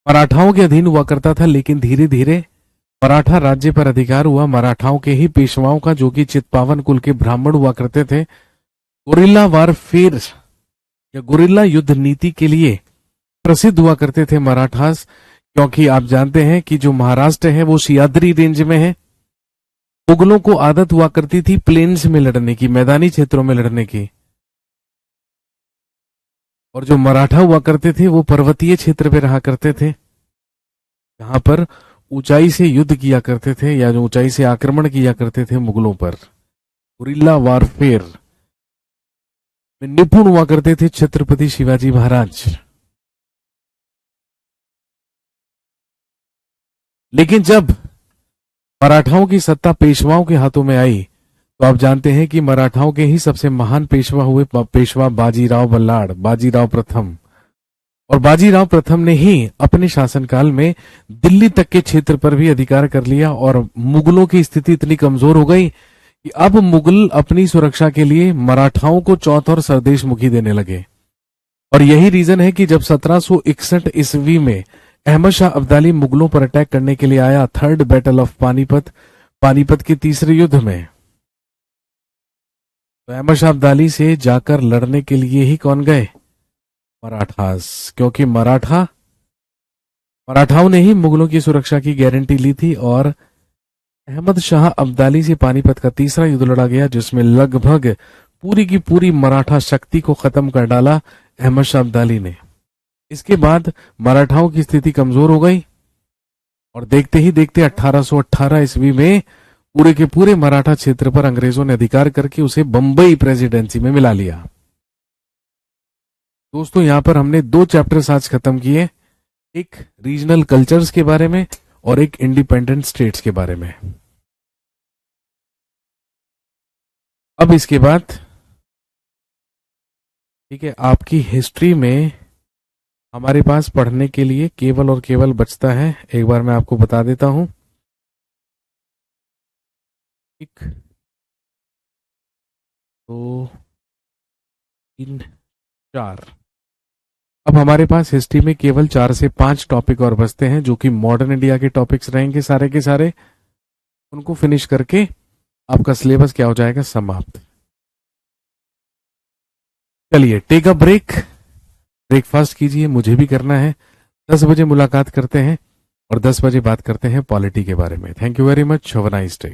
S1: मराठाओं के अधीन हुआ करता था, लेकिन धीरे धीरे मराठा राज्य पर अधिकार हुआ मराठाओं के ही पेशवाओं का, जो कि चित्पावन कुल के ब्राह्मण हुआ करते थे। गुरिल्ला वारफेयर या गुरिल्ला युद्ध नीति के लिए प्रसिद्ध हुआ करते थे मराठास, क्योंकि आप जानते हैं कि जो महाराष्ट्र है वो सियाद्री रेंज में है। मुगलों को आदत हुआ करती थी प्लेन्स में लड़ने की, मैदानी क्षेत्रों में लड़ने की, और जो मराठा हुआ करते थे वो पर्वतीय क्षेत्र पे रहा करते थे, जहां पर ऊंचाई से युद्ध किया करते थे या जो ऊंचाई से आक्रमण किया करते थे मुगलों पर। गुरिल्ला वारफेयर में निपुण हुआ करते थे छत्रपति शिवाजी महाराज। लेकिन जब मराठाओं की सत्ता पेशवाओं के हाथों में आई, तो आप जानते हैं कि मराठाओं के ही सबसे महान पेशवा हुए पेशवा बाजीराव बल्लाड़, बाजीराव प्रथम। और बाजीराव प्रथम ने ही अपने शासनकाल में दिल्ली तक के क्षेत्र पर भी अधिकार कर लिया और मुगलों की स्थिति इतनी कमजोर हो गई कि अब मुगल अपनी सुरक्षा के लिए मराठाओं को चौथ और स्वदेश मुखी देने लगे। और यही रीजन है कि जब 1761 ईस्वी में अहमद शाह अब्दाली मुगलों पर अटैक करने के लिए आया, थर्ड बैटल ऑफ पानीपत के तीसरे युद्ध में, तो अहमद शाह अब्दाली से जाकर लड़ने के लिए ही कौन गए? मराठास, क्योंकि मराठाओं ने ही मुगलों की सुरक्षा की गारंटी ली थी और अहमद शाह अब्दाली से पानीपत का तीसरा युद्ध लड़ा गया, जिसमें लगभग पूरी की पूरी मराठा शक्ति को खत्म कर डाला अहमद शाह अब्दाली ने। इसके बाद मराठाओं की स्थिति कमजोर हो गई और देखते ही देखते 1818 ईस्वी में पूरे के पूरे मराठा क्षेत्र पर अंग्रेजों ने अधिकार करके उसे बंबई प्रेसिडेंसी में मिला लिया। दोस्तों, यहां पर हमने 2 चैप्टर्स आज खत्म किए, एक रीजनल कल्चर्स के बारे में और एक इंडिपेंडेंट स्टेट्स के बारे में। अब इसके बाद ठीक है, आपकी हिस्ट्री में हमारे पास पढ़ने के लिए केवल और केवल बचता है, एक बार मैं आपको बता देता हूं, 1 2 3 4। अब हमारे पास हिस्ट्री में केवल 4 से 5 टॉपिक और बचते हैं, जो कि मॉडर्न इंडिया के टॉपिक्स रहेंगे सारे के सारे। उनको फिनिश करके आपका सिलेबस क्या हो जाएगा? समाप्त। चलिए, टेक अ ब्रेक, ब्रेकफास्ट कीजिए, मुझे भी करना है। 10 बजे मुलाकात करते हैं और 10 बजे बात करते हैं पॉलिटी के बारे में। Thank you very much, have a nice day.